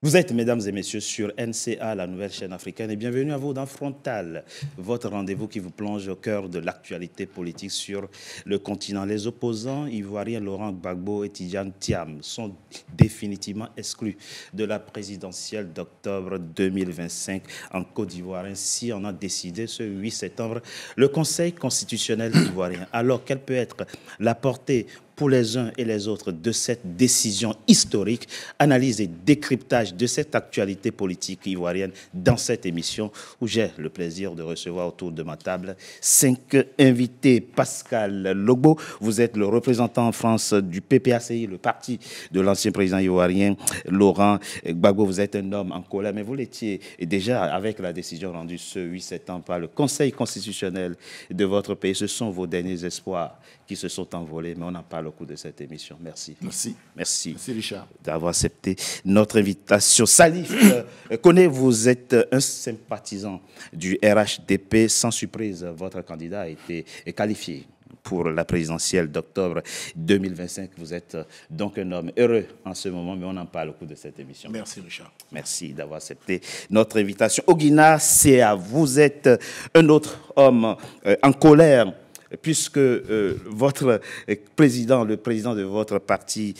Vous êtes, mesdames et messieurs, sur NCA, la nouvelle chaîne africaine, et bienvenue à vous dans Frontal, votre rendez-vous qui vous plonge au cœur de l'actualité politique sur le continent. Les opposants ivoiriens Laurent Gbagbo et Tidjane Thiam sont définitivement exclus de la présidentielle d'octobre 2025 en Côte d'Ivoire. Ainsi, on a décidé ce 8 septembre le Conseil constitutionnel ivoirien. Alors, quelle peut être la portée pour les uns et les autres de cette décision historique, analyse et décryptage de cette actualité politique ivoirienne dans cette émission où j'ai le plaisir de recevoir autour de ma table 5 invités. Pascal Logbo, vous êtes le représentant en France du PPACI, le parti de l'ancien président ivoirien Laurent Gbagbo. Vous êtes un homme en colère, mais vous l'étiez déjà avec la décision rendue ce 8 septembre par le Conseil constitutionnel de votre pays. Ce sont vos derniers espoirs qui se sont envolés, mais on en parle au cours de cette émission. Merci. Merci. Merci. Merci Richard. D'avoir accepté notre invitation. Salif Koné, vous êtes un sympathisant du RHDP. Sans surprise, votre candidat a été qualifié pour la présidentielle d'octobre 2025. Vous êtes donc un homme heureux en ce moment, mais on en parle au cours de cette émission. Merci Richard. Merci d'avoir accepté notre invitation. Ogina Sea, vous êtes un autre homme en colère, puisque votre président, le président de votre parti,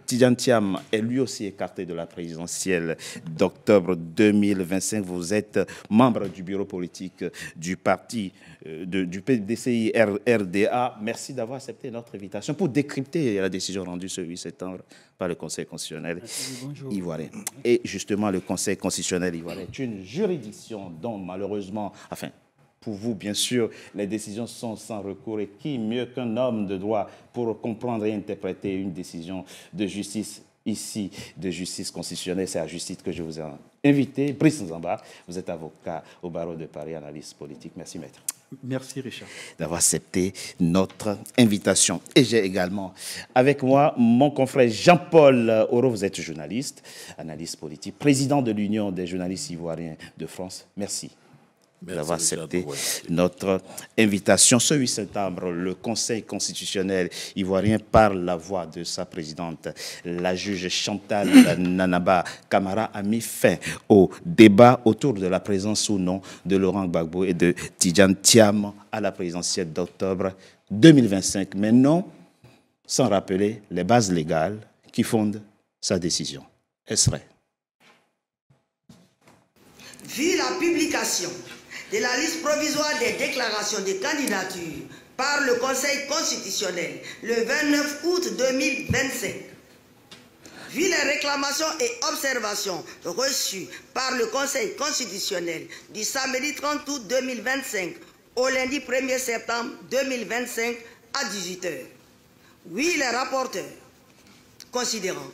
Tidjane Thiam, est lui aussi écarté de la présidentielle d'octobre 2025. Vous êtes membre du bureau politique du parti du PDCI RDA. Merci d'avoir accepté notre invitation pour décrypter la décision rendue ce 8 septembre par le Conseil constitutionnel ivoirien. Et justement, le Conseil constitutionnel ivoirien est une juridiction dont malheureusement, pour vous, bien sûr, les décisions sont sans recours. Et qui mieux qu'un homme de droit pour comprendre et interpréter une décision de justice ici, de justice constitutionnelle? C'est à Justice que je vous ai invité. Brice Nzamba, vous êtes avocat au barreau de Paris, analyste politique. Merci, maître. Merci Richard. D'avoir accepté notre invitation. Et j'ai également avec moi mon confrère Jean-Paul Oro. Vous êtes journaliste, analyste politique, président de l'Union des journalistes ivoiriens de France. Merci d'avoir accepté notre invitation. Ce 8 septembre, le Conseil constitutionnel ivoirien, par la voix de sa présidente, la juge Chantal Nanaba Camara, a mis fin au débat autour de la présence ou non de Laurent Gbagbo et de Tidjane Thiam à la présidentielle d'octobre 2025. Mais non, sans rappeler les bases légales qui fondent sa décision. Est-ce vrai? Vu la publication de la liste provisoire des déclarations de candidature par le Conseil constitutionnel le 29 août 2025, vu les réclamations et observations reçues par le Conseil constitutionnel du samedi 30 août 2025 au lundi 1er septembre 2025 à 18 h, oui, les rapporteurs, considérant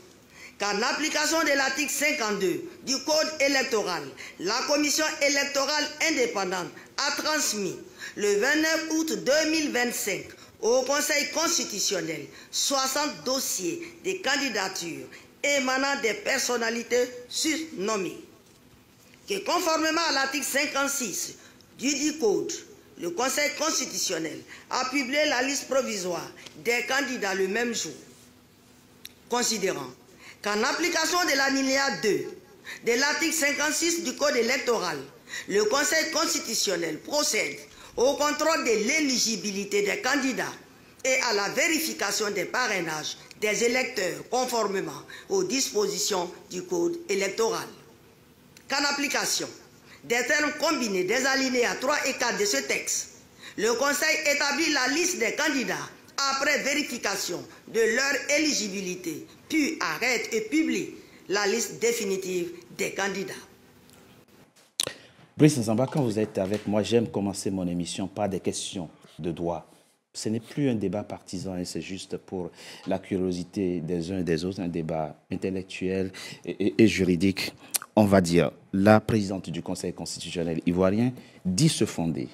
qu'en application de l'article 52 du Code électoral, la Commission électorale indépendante a transmis le 29 août 2025 au Conseil constitutionnel 60 dossiers de candidatures émanant des personnalités surnommées. Que conformément à l'article 56 du Code, le Conseil constitutionnel a publié la liste provisoire des candidats le même jour, considérant qu'en application de l'alinéa 2 de l'article 56 du Code électoral, le Conseil constitutionnel procède au contrôle de l'éligibilité des candidats et à la vérification des parrainages des électeurs conformément aux dispositions du Code électoral. Qu'en application des termes combinés des alinéas 3 et 4 de ce texte, le Conseil établit la liste des candidats après vérification de leur éligibilité, puis arrête et publie la liste définitive des candidats. Brice Nzamba, quand vous êtes avec moi, j'aime commencer mon émission par des questions de droit. Ce n'est plus un débat partisan, hein, c'est juste pour la curiosité des uns et des autres, un débat intellectuel et juridique. On va dire, la présidente du Conseil constitutionnel ivoirien dit se fonder,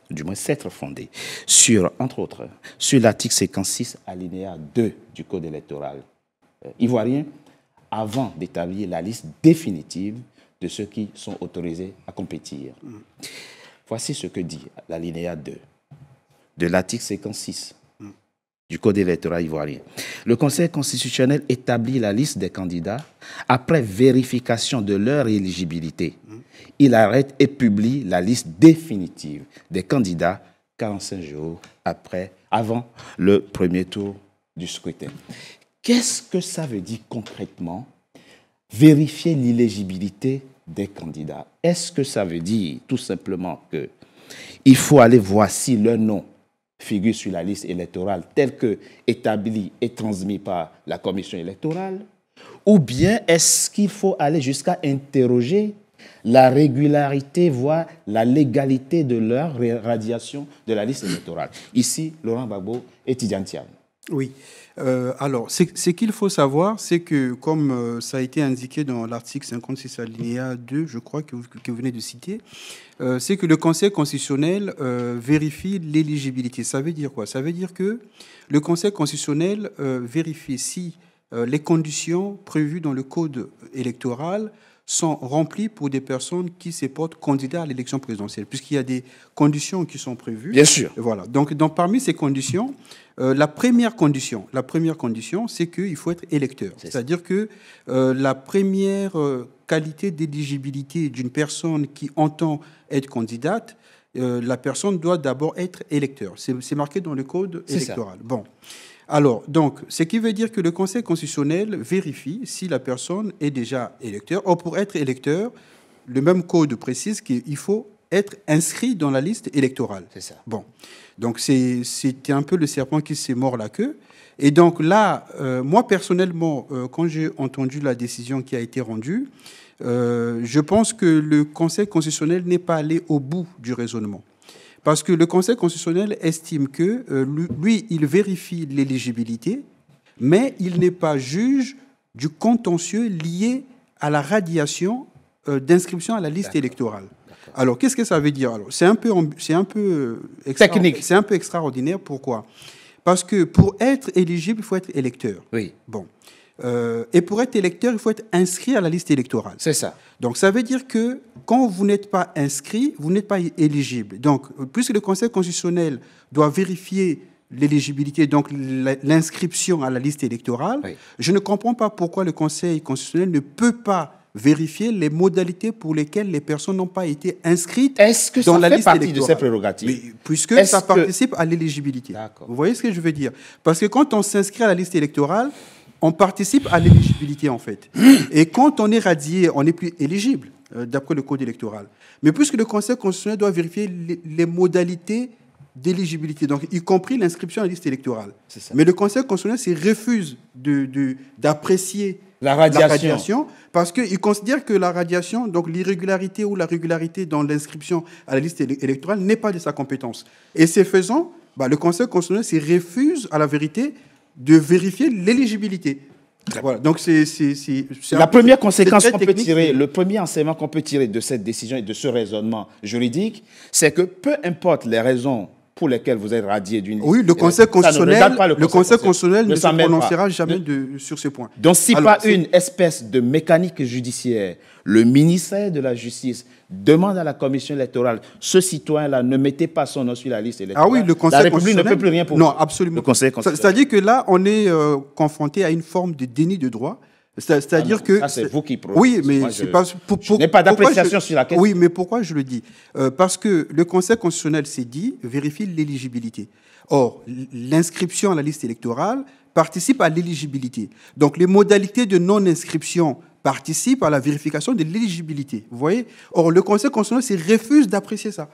du moins s'être fondée, sur, entre autres, sur l'article 56 alinéa 2 du Code électoral ivoirien, avant d'établir la liste définitive de ceux qui sont autorisés à compétir. Voici ce que dit l'alinéa 2 de l'article 56 du Code électoral ivoirien. Le Conseil constitutionnel établit la liste des candidats après vérification de leur éligibilité. Il arrête et publie la liste définitive des candidats 45 jours avant le premier tour du scrutin. Qu'est-ce que ça veut dire concrètement, vérifier l'éligibilité des candidats? Est-ce que ça veut dire tout simplement qu'il faut aller voir si leur nom figure sur la liste électorale telle que établie et transmise par la commission électorale? Ou bien est-ce qu'il faut aller jusqu'à interroger la régularité, voire la légalité de leur radiation de la liste électorale? Ici, Laurent Gbagbo et Tidiane Thiam. Oui. Alors, ce qu'il faut savoir, c'est que, comme ça a été indiqué dans l'article 56 alinéa 2, je crois, que vous venez de citer, c'est que le Conseil constitutionnel vérifie l'éligibilité. Ça veut dire quoi? Ça veut dire que le Conseil constitutionnel vérifie si les conditions prévues dans le Code électoral sont remplies pour des personnes qui se portent candidats à l'élection présidentielle, puisqu'il y a des conditions qui sont prévues. Bien sûr. Voilà. Donc, parmi ces conditions, la première condition, c'est qu'il faut être électeur. C'est-à-dire que la première qualité d'éligibilité d'une personne qui entend être candidate, la personne doit d'abord être électeur. C'est marqué dans le Code électoral. Bon. Alors, donc, ce qui veut dire que le Conseil constitutionnel vérifie si la personne est déjà électeur. Or, pour être électeur, le même code précise qu'il faut être inscrit dans la liste électorale. C'est ça. Bon. Donc, c'était un peu le serpent qui s'est mord la queue. Et donc là, moi, personnellement, quand j'ai entendu la décision qui a été rendue, je pense que le Conseil constitutionnel n'est pas allé au bout du raisonnement. Parce que le Conseil constitutionnel estime que, lui, il vérifie l'éligibilité, mais il n'est pas juge du contentieux lié à la radiation d'inscription à la liste électorale. Alors, qu'est-ce que ça veut dire? Alors, c'est un peu technique. C'est un peu extraordinaire. Pourquoi? Parce que pour être éligible, il faut être électeur. Oui. Bon. Et pour être électeur, il faut être inscrit à la liste électorale. C'est ça. Donc, ça veut dire que quand vous n'êtes pas inscrit, vous n'êtes pas éligible. Donc, puisque le Conseil constitutionnel doit vérifier l'éligibilité, donc l'inscription à la liste électorale, oui, je ne comprends pas pourquoi le Conseil constitutionnel ne peut pas vérifier les modalités pour lesquelles les personnes n'ont pas été inscrites dans la liste électorale. Est-ce que ça fait partie de ces prérogatives? Mais, puisque ça participe à l'éligibilité. Vous voyez ce que je veux dire? Parce que quand on s'inscrit à la liste électorale, on participe à l'éligibilité, en fait. Et quand on est radié, on n'est plus éligible, d'après le Code électoral. Mais puisque le Conseil constitutionnel doit vérifier les modalités d'éligibilité, donc y compris l'inscription à la liste électorale. Mais le Conseil constitutionnel refuse d'apprécier la radiation parce qu'il considère que la radiation, donc l'irrégularité ou la régularité dans l'inscription à la liste électorale n'est pas de sa compétence. Et ce faisant, le Conseil constitutionnel refuse, à la vérité, de vérifier l'éligibilité. Voilà. Donc c'est la première conséquence qu'on peut tirer, le premier enseignement qu'on peut tirer de cette décision et de ce raisonnement juridique, c'est que peu importe les raisons pour lesquelles vous êtes radié d'une liste. Oui, le Conseil constitutionnel ne se prononcera jamais sur ce point. Donc, si pas une espèce de mécanique judiciaire, le ministère de la Justice demande à la commission électorale, ce citoyen-là, ne mettez pas son nom sur la liste électorale. Ah oui, le Conseil la République ne peut plus rien pour non, absolument. C'est-à-dire que là, on est confronté à une forme de déni de droit. C'est-à-dire que... Ça, c'est vous qui prononcez. Oui, mais c'est pas... Je n'ai pas d'appréciation sur la question. Oui, mais pourquoi je le dis? Parce que le Conseil constitutionnel s'est dit, vérifie l'éligibilité. Or, l'inscription à la liste électorale participe à l'éligibilité. Donc, les modalités de non-inscription participent à la vérification de l'éligibilité. Vous voyez? Or, le Conseil constitutionnel refuse d'apprécier ça.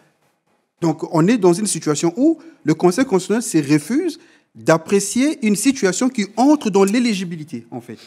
Donc, on est dans une situation où le Conseil constitutionnel refuse d'apprécier une situation qui entre dans l'éligibilité, en fait.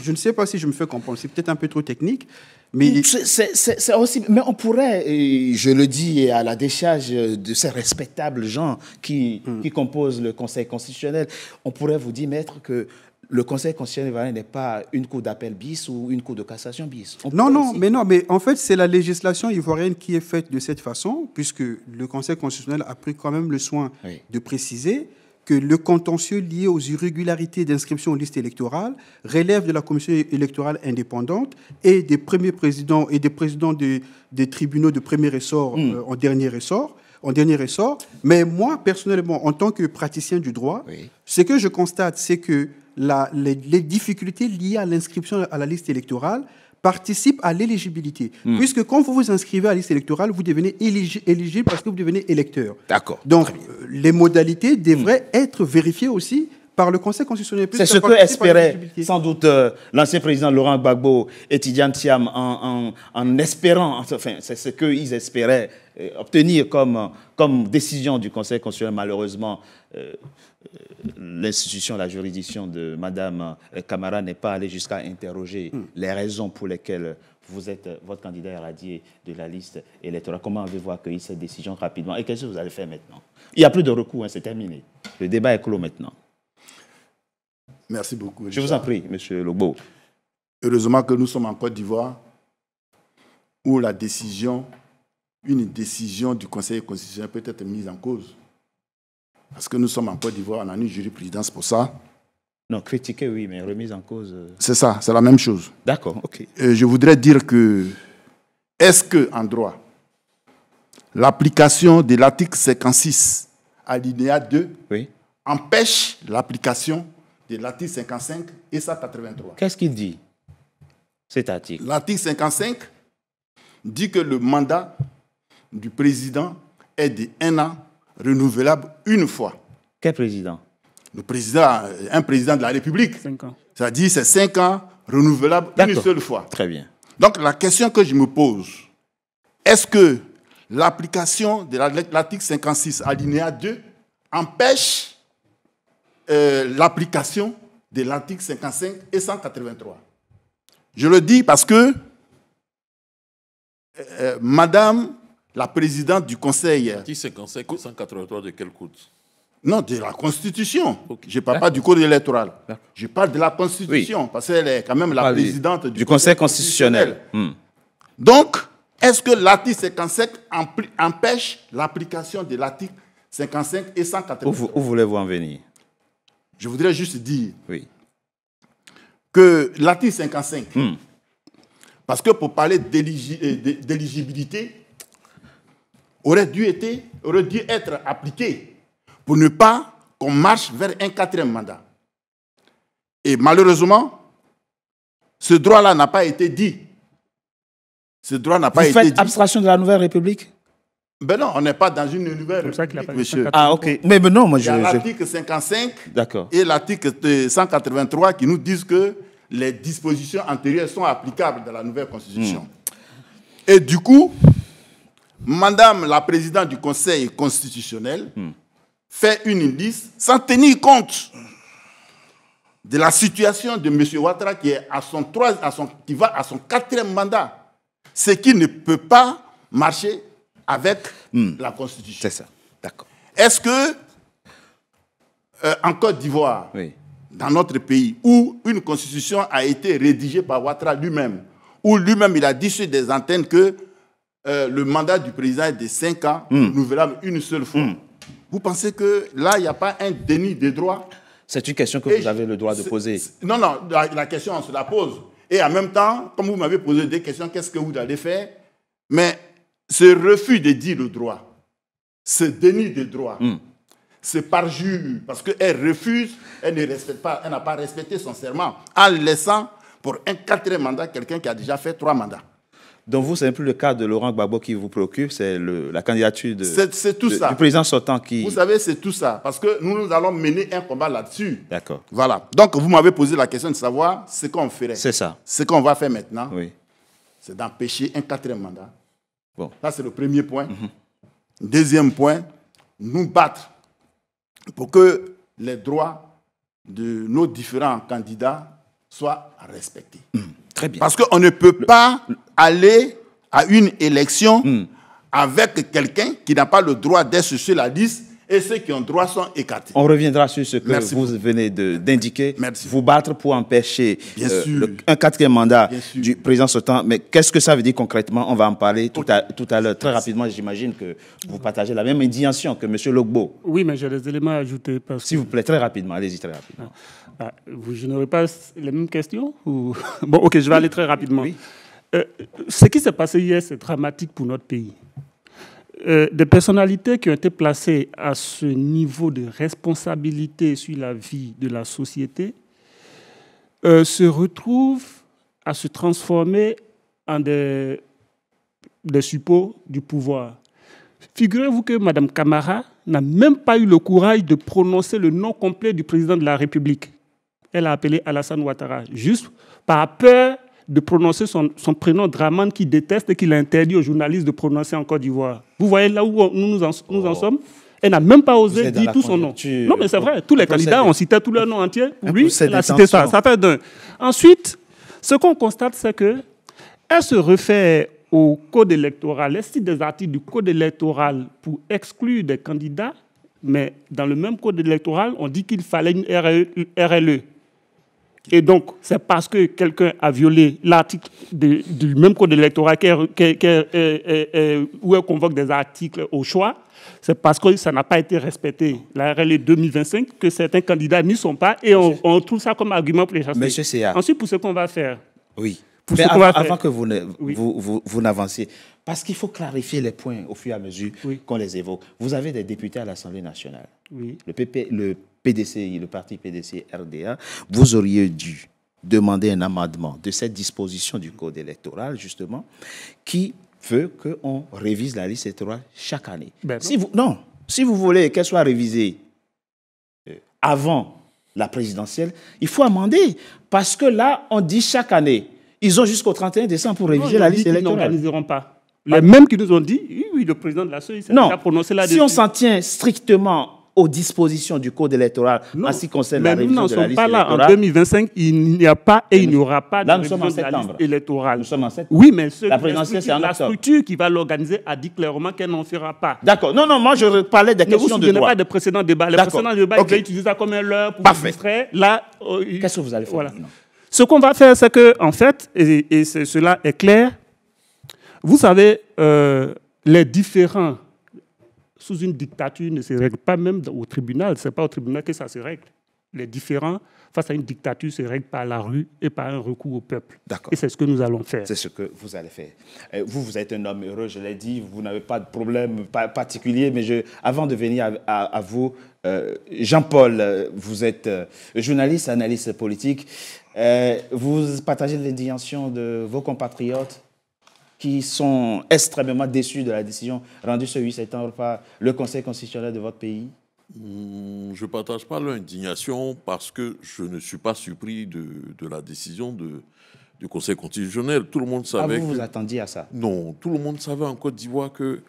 Je ne sais pas si je me fais comprendre, c'est peut-être un peu trop technique, mais... C'est aussi... Mais on pourrait, et je le dis à la décharge de ces respectables gens qui composent le Conseil constitutionnel, on pourrait vous dire, maître, que le Conseil constitutionnel n'est pas une cour d'appel bis ou une cour de cassation bis. Non, mais en fait, c'est la législation ivoirienne qui est faite de cette façon, puisque le Conseil constitutionnel a pris quand même le soin de préciser que le contentieux lié aux irrégularités d'inscription aux listes électorales relève de la commission électorale indépendante et des premiers présidents et des présidents des tribunaux de premier ressort en dernier ressort, en dernier ressort. Mais moi, personnellement, en tant que praticien du droit, ce que je constate, c'est que les difficultés liées à l'inscription à la liste électorale participent à l'éligibilité. Puisque quand vous vous inscrivez à la liste électorale, vous devenez éligible parce que vous devenez électeur. D'accord. Donc, les modalités devraient être vérifiées aussi par le Conseil constitutionnel. C'est ce que espérait sans doute l'ancien président Laurent Gbagbo et Tidjane Thiam en espérant, enfin, c'est ce qu'ils espéraient obtenir comme décision du Conseil constitutionnel. Malheureusement, l'institution, la juridiction de Mme Camara n'est pas allée jusqu'à interroger les raisons pour lesquelles votre candidat est radié de la liste électorale. Comment avez-vous accueilli cette décision rapidement? Et qu'est-ce que vous allez faire maintenant? Il n'y a plus de recours, hein, c'est terminé. Le débat est clos maintenant. Merci beaucoup. Je vous en prie, M. Logbo. Heureusement que nous sommes en Côte d'Ivoire, où une décision du Conseil constitutionnel peut être mise en cause. Parce que nous sommes en Côte d'Ivoire, on a une jurisprudence pour ça. Non, critiquer, oui, mais remise en cause... C'est ça, c'est la même chose. D'accord, ok. Je voudrais dire que, est-ce qu'en droit, l'application de l'article 56, alinéa 2, empêche l'application de l'article 55 et 183. Qu'est-ce qu'il dit, cet article? L'article 55 dit que le mandat du président est de 1 an, renouvelable une fois. Quel président? Le président, un président de la République. 5 ans. C'est-à-dire c'est 5 ans, renouvelable une seule fois. Très bien. Donc la question que je me pose, est-ce que l'application de l'article 56, alinéa 2, empêche l'application de l'article 55 et 183. Je le dis parce que Madame la présidente du Conseil... L'article 55 et 183 de quel code? Non, de la Constitution. Okay. Je ne parle pas du code électoral. Je parle de la Constitution, parce qu'elle est quand même la présidente du Conseil constitutionnel. Donc, est-ce que l'article 55 empêche l'application de l'article 55 et 183? Où voulez-vous en venir? Je voudrais juste dire que l'article 55, parce que pour parler d'éligibilité, aurait dû être appliqué pour ne pas qu'on marche vers un 4e mandat. Et malheureusement, ce droit-là n'a pas été dit. Ce droit n'a pas été dit. Vous faites abstraction de la Nouvelle République? Ben non, on n'est pas dans une nouvelle République, monsieur. Ah, ok. Mais non, moi, il y a l'article 55 et l'article 183 qui nous disent que les dispositions antérieures sont applicables dans la nouvelle Constitution. Et du coup, Madame la présidente du Conseil constitutionnel fait une liste sans tenir compte de la situation de M. Ouattara qui est qui va à son 4e mandat. Ce qui ne peut pas marcher avec la Constitution. C'est ça, d'accord. Est-ce que, en Côte d'Ivoire, dans notre pays, où une Constitution a été rédigée par Ouattara lui-même, où lui-même il a dit sur des antennes que le mandat du président est de 5 ans, renouvelable une seule fois, vous pensez que là, il n'y a pas un déni de droit? C'est une question que vous avez le droit de poser. Non, la question, on se la pose. Et en même temps, comme vous m'avez posé des questions, qu'est-ce que vous allez faire? Mais ce refus de dire le droit, ce déni de droit, ce parjure, parce qu'elle refuse, elle ne respecte pas, elle n'a pas respecté son serment, en laissant pour un 4e mandat quelqu'un qui a déjà fait 3 mandats. Donc vous, ce n'est plus le cas de Laurent Gbagbo qui vous préoccupe, c'est la candidature du président sortant qui... Vous savez, c'est tout ça, parce que nous allons mener un combat là-dessus. D'accord. Voilà. Donc vous m'avez posé la question de savoir ce qu'on ferait. C'est ça. Ce qu'on va faire maintenant, c'est d'empêcher un 4e mandat. Bon. Ça, c'est le premier point. Deuxième point, nous battre pour que les droits de nos différents candidats soient respectés. Très bien. Parce qu'on ne peut pas aller à une élection avec quelqu'un qui n'a pas le droit d'être sur la liste et ceux qui ont droit sont écartés. On reviendra sur ce que vous venez d'indiquer. Vous battre pour empêcher un 4e mandat du président sortant. Mais qu'est-ce que ça veut dire concrètement? On va en parler tout à l'heure. Très rapidement, j'imagine que vous partagez la même indignation que M. Logbo. Oui, mais j'ai des éléments à ajouter. S'il vous plaît, très rapidement. Allez-y très rapidement. Je n'aurai pas les mêmes questions ou... Bon, ok, je vais aller très rapidement. Ce qui s'est passé hier, c'est dramatique pour notre pays. des personnalités qui ont été placées à ce niveau de responsabilité sur la vie de la société se retrouvent à se transformer en des suppôts du pouvoir. Figurez-vous que Mme Camara n'a même pas eu le courage de prononcer le nom complet du président de la République. Elle a appelé Alassane Ouattara, juste par peur de prononcer son prénom Dramane qu'il déteste et qu'il a interdit aux journalistes de prononcer en Côte d'Ivoire. Vous voyez là où nous en sommes? Elle n'a même pas osé dire tout son nom. Non, mais c'est vrai, tous les candidats ont cité tous leurs noms entiers. Pour lui, elle a cité ça. Ça fait d'un. Ensuite, ce qu'on constate, c'est qu'elle se réfère au code électoral, elle cite des articles du code électoral pour exclure des candidats, mais dans le même code électoral, on dit qu'il fallait une RLE. Et donc, c'est parce que quelqu'un a violé l'article du même code électoral où elle convoque des articles au choix, c'est parce que ça n'a pas été respecté. La RLE 2025, que certains candidats n'y sont pas, et on trouve ça comme argument pour les chasser. Monsieur Céa. Ensuite, pour ce qu'on va faire. Oui. Mais avant que vous n'avanciez, parce qu'il faut clarifier les points au fur et à mesure qu'on les évoque. Vous avez des députés à l'Assemblée nationale. Oui. Le PDCI, le parti PDC-RDA, vous auriez dû demander un amendement de cette disposition du code électoral, justement, qui veut qu'on révise la liste électorale chaque année. Si vous voulez qu'elle soit révisée avant la présidentielle, il faut amender. Parce que là, on dit chaque année. Ils ont jusqu'au 31 décembre pour réviser la liste électorale. Ils n'organiseront pas. Les mêmes qui nous ont dit, oui, le président de la CEI s'est déjà prononcé là-dessus. Si on s'en tient strictement aux dispositions du code électoral en ce qui concerne la révision de la liste électorale... Mais nous n'en sommes pas là. En 2025, il n'y a pas et il n'y aura pas de révision de la liste électorale. Nous sommes en septembre. Oui, mais la présidentielle, c'est en octobre. La structure qui va l'organiser a dit clairement qu'elle n'en fera pas. D'accord. Non, moi, je parlais des questions de droit. Ne vous souvenez pas de précédents débats. Les précédents débats, ils ont utilisé ça comme un leurre pour vous distraire. Là, qu'est-ce que vous allez faire maintenant? Ce qu'on va faire, c'est que, en fait, et cela est clair, vous savez, les différends sous une dictature ne se règlent pas même au tribunal. Ce n'est pas au tribunal que ça se règle. Les différends face à une dictature se règlent par la rue et par un recours au peuple. D'accord. Et c'est ce que nous allons faire. C'est ce que vous allez faire. Vous êtes un homme heureux, je l'ai dit, vous n'avez pas de problème particulier, mais avant de venir à vous, Jean-Paul, vous êtes journaliste, analyste politique. Vous partagez l'indignation de vos compatriotes qui sont extrêmement déçus de la décision rendue ce 8 septembre par le Conseil constitutionnel de votre pays? Je ne partage pas l'indignation parce que je ne suis pas surpris de la décision du Conseil constitutionnel. Tout le monde savait. Vous vous attendiez à ça? Non, tout le monde savait en Côte d'Ivoire qu'il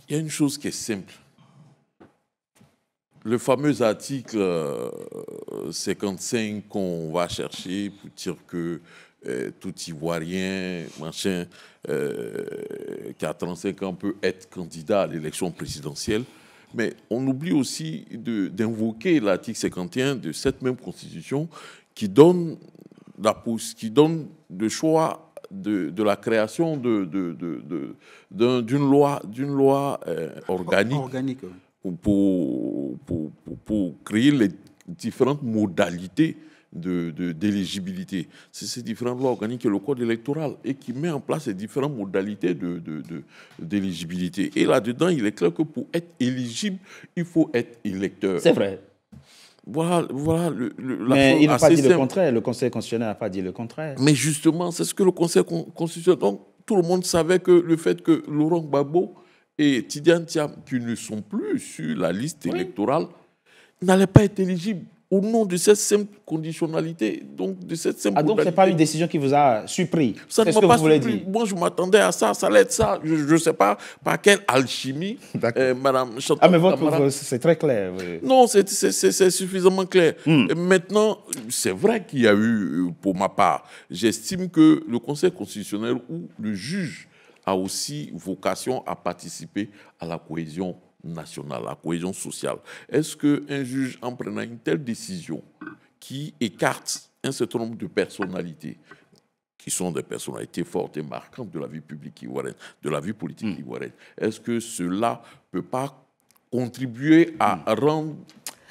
y a une chose qui est simple. Le fameux article 55 qu'on va chercher pour dire que tout Ivoirien, machin, qui a 35 ans peut être candidat à l'élection présidentielle. Mais on oublie aussi d'invoquer l'article 51 de cette même Constitution qui donne le choix de la création d'une loi organique pour créer les différentes modalités d'éligibilité. C'est ces différentes lois organiques et le code électoral et qui met en place ces différentes modalités d'éligibilité. Et là-dedans, il est clair que pour être éligible, il faut être électeur. C'est vrai. Voilà mais il n'a pas dit le contraire. Le Conseil constitutionnel n'a pas dit le contraire. Mais justement, c'est ce que le Conseil constitutionnel... Donc, tout le monde savait que le fait que Laurent Gbagbo et Tidiane Thiam, qui ne sont plus sur la liste électorale, n'allaient pas être éligibles au nom de cette simple conditionnalité. Donc, de cette simple donc, ce n'est pas une décision qui vous a surpris? Ça ne m'a pas surpris. Moi, je m'attendais à ça. Ça allait être ça. Je ne sais pas par quelle alchimie, Madame Chantal. Mais c'est très clair. Oui. Non, c'est suffisamment clair. Et maintenant, c'est vrai qu'il y a eu, pour ma part, j'estime que le Conseil constitutionnel ou le juge a aussi vocation à participer à la cohésion nationale, la cohésion sociale. Est-ce qu'un juge, en prenant une telle décision qui écarte un certain nombre de personnalités, qui sont des personnalités fortes et marquantes de la vie publique ivoirienne, de la vie politique ivoirienne, est-ce que cela ne peut pas contribuer à rendre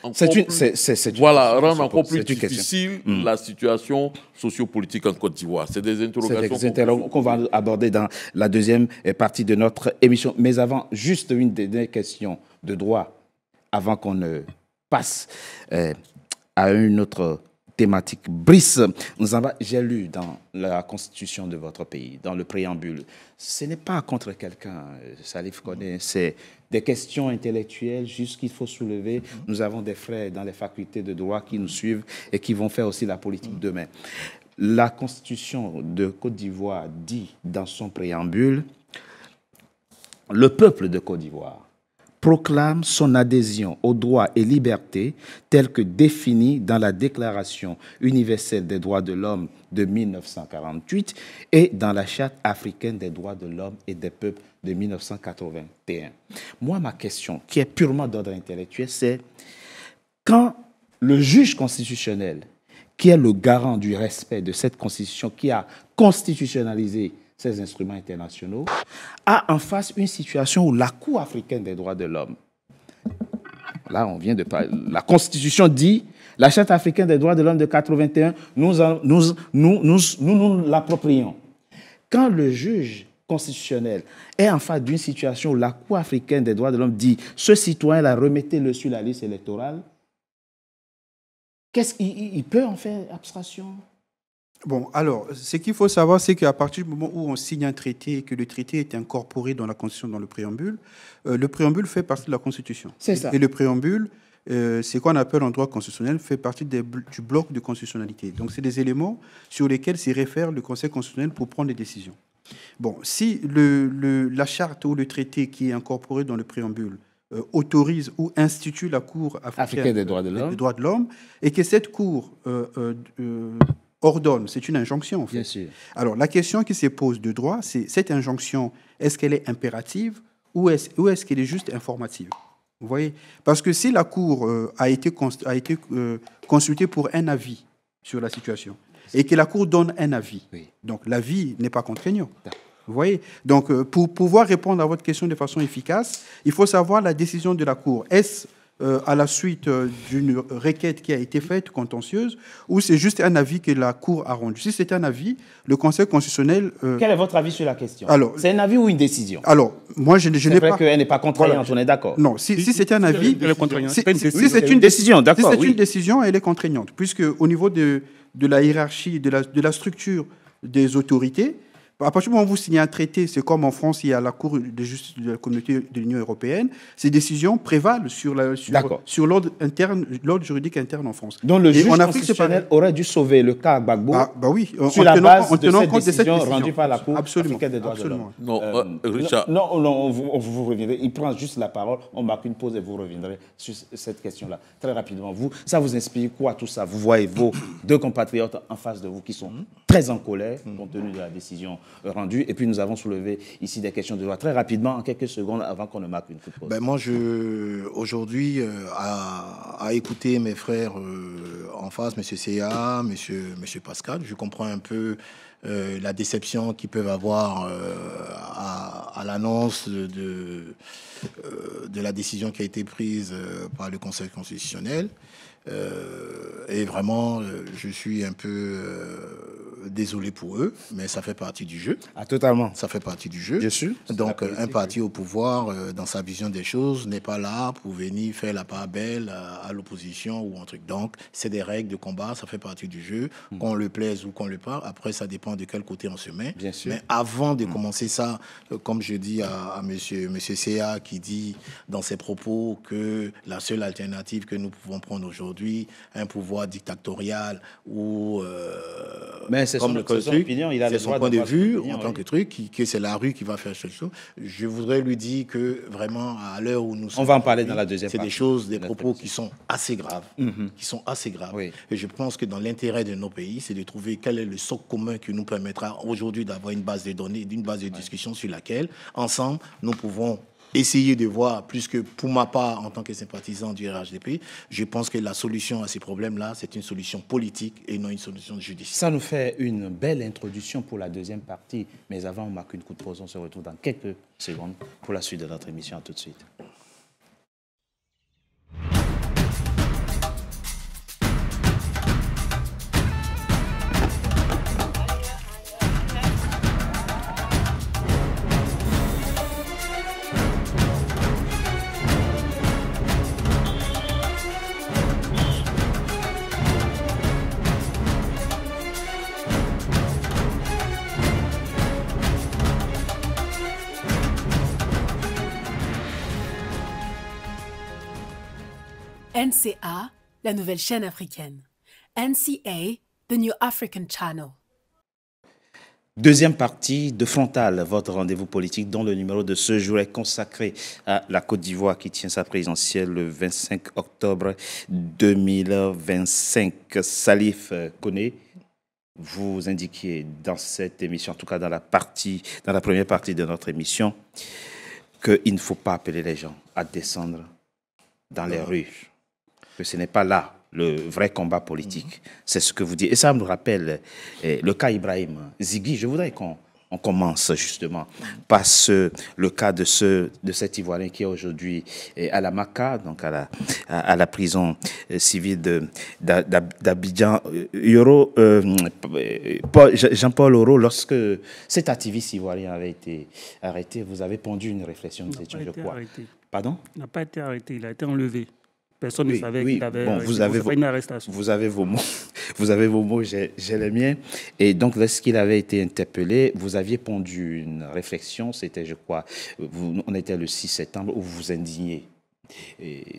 rendre encore plus difficile la situation sociopolitique en Côte d'Ivoire. C'est des interrogations qu'on va aborder dans la deuxième partie de notre émission. Mais avant, juste une dernière question de droit, avant qu'on ne passe à une autre thématique. Brice, j'ai lu dans la constitution de votre pays, dans le préambule, ce n'est pas contre quelqu'un, Salif connaît, c'est des questions intellectuelles juste qu'il faut soulever. Nous avons des frères dans les facultés de droit qui nous suivent et qui vont faire aussi la politique demain. La constitution de Côte d'Ivoire dit dans son préambule, le peuple de Côte d'Ivoire proclame son adhésion aux droits et libertés tels que définis dans la Déclaration universelle des droits de l'homme de 1948 et dans la Charte africaine des droits de l'homme et des peuples de 1981. Moi, ma question, qui est purement d'ordre intellectuel, c'est quand le juge constitutionnel, qui est le garant du respect de cette constitution, qui a constitutionnalisé ces instruments internationaux, a en face une situation où la Cour africaine des droits de l'homme, là on vient de parler, la Constitution dit, la Charte africaine des droits de l'homme de 81, nous l'approprions. Quand le juge constitutionnel est en face d'une situation où la Cour africaine des droits de l'homme dit, ce citoyen-là, remettez-le sur la liste électorale, qu'est-ce qu'il peut en faire abstraction? Bon, alors, ce qu'il faut savoir, c'est qu'à partir du moment où on signe un traité et que le traité est incorporé dans la Constitution, dans le préambule fait partie de la Constitution. C'est ça. Et le préambule, c'est qu'on appelle en droit constitutionnel, fait partie du bloc de constitutionnalité. Donc, c'est des éléments sur lesquels s'y réfère le Conseil constitutionnel pour prendre des décisions. Bon, si la charte ou le traité qui est incorporé dans le préambule autorise ou institue la Cour africaine des droits de l'homme et que cette Cour ordonne, c'est une injonction en fait. Bien sûr. Alors la question qui se pose de droit, c'est cette injonction, est-ce qu'elle est impérative ou est-ce qu'elle est juste informative? Vous voyez? Parce que si la Cour a été consultée pour un avis sur la situation et que la Cour donne un avis, oui, donc l'avis n'est pas contraignant. Vous voyez? Donc pour pouvoir répondre à votre question de façon efficace, il faut savoir la décision de la Cour. Est-ce à la suite d'une requête qui a été faite, contentieuse, ou c'est juste un avis que la Cour a rendu? Si c'est un avis, le Conseil constitutionnel... Quel est votre avis sur la question? Alors, c'est un avis ou une décision? Alors, moi, je n'ai pas... C'est vrai qu'elle n'est pas contraignante, voilà. On est d'accord. Non, si c'est un avis... Si c'est une décision, d'accord. Si c'est une décision, elle est contraignante, puisque au niveau de la hiérarchie, de la structure des autorités, à partir du moment où vous signez un traité, c'est comme en France, il y a la Cour de justice de la Communauté de l'Union européenne, ces décisions prévalent sur l'ordre juridique interne en France. Donc le juge constitutionnel aurait dû sauver le cas Gbagbo oui, sur la base de cette décision rendue par la Cour africaine des droits de l'homme. Non, Richard. Non, vous reviendrez. Il prend juste la parole, on marque une pause et vous reviendrez sur cette question-là. Très rapidement, ça vous inspire quoi tout ça? Vous voyez vos deux compatriotes en face de vous qui sont très en colère compte tenu de la décision rendu. Et puis nous avons soulevé ici des questions de loi très rapidement, en quelques secondes, avant qu'on ne marque une toute pause. Moi, aujourd'hui, à écouter mes frères en face, M. Seya, M. Pascal, je comprends un peu la déception qu'ils peuvent avoir à l'annonce de la décision qui a été prise par le Conseil constitutionnel. Et vraiment, je suis un peu désolé pour eux, mais ça fait partie du jeu. Ah, totalement. Ça fait partie du jeu. Bien sûr. Donc, un parti au pouvoir, dans sa vision des choses, n'est pas là pour venir faire la part belle à l'opposition ou un truc. Donc, c'est des règles de combat, ça fait partie du jeu. Qu'on le plaise ou qu'on le pas, après, ça dépend de quel côté on se met. Bien sûr. Mais avant de commencer ça, comme je dis à monsieur Seya, qui dit dans ses propos que la seule alternative que nous pouvons prendre aujourd'hui, un pouvoir dictatorial ou mais c'est son opinion, il a le droit point de vue en tant que truc, que c'est la rue qui va faire quelque chose. Je voudrais lui dire que vraiment à l'heure où nous sommes, on va en parler dans la deuxième partie. C'est des choses, des propos qui sont assez graves, Oui. Et je pense que dans l'intérêt de nos pays, c'est de trouver quel est le socle commun qui nous permettra aujourd'hui d'avoir une base de données, une base de discussion sur laquelle ensemble nous pouvons essayer de voir, plus que pour ma part, en tant que sympathisant du RHDP, je pense que la solution à ces problèmes-là, c'est une solution politique et non une solution judiciaire. Ça nous fait une belle introduction pour la deuxième partie, mais avant, on marque une coup de pause, on se retrouve dans quelques secondes pour la suite de notre émission. À tout de suite. NCA, la nouvelle chaîne africaine. NCA, the New African Channel. Deuxième partie de Frontal, votre rendez-vous politique dont le numéro de ce jour est consacré à la Côte d'Ivoire qui tient sa présidentielle le 25 octobre 2025. Salif Koné, vous indiquiez dans cette émission, en tout cas dans la première partie de notre émission, qu'il ne faut pas appeler les gens à descendre dans les rues, que ce n'est pas là le vrai combat politique. C'est ce que vous dites. Et ça me rappelle le cas Ibrahim Zigui. Je voudrais qu'on commence justement par le cas de cet Ivoirien qui est aujourd'hui à la MACA, donc à la prison civile d'Abidjan. Jean-Paul Oro, lorsque cet activiste ivoirien avait été arrêté, vous avez pondu une réflexion, je crois. Pardon ? Il n'a pas été arrêté, il a été enlevé. Personne ne savait qu'il avait une arrestation. Vous avez vos mots, j'ai les miens. Et donc, lorsqu'il avait été interpellé, vous aviez pondu une réflexion, c'était, je crois, on était le 6 septembre, où vous vous indigniez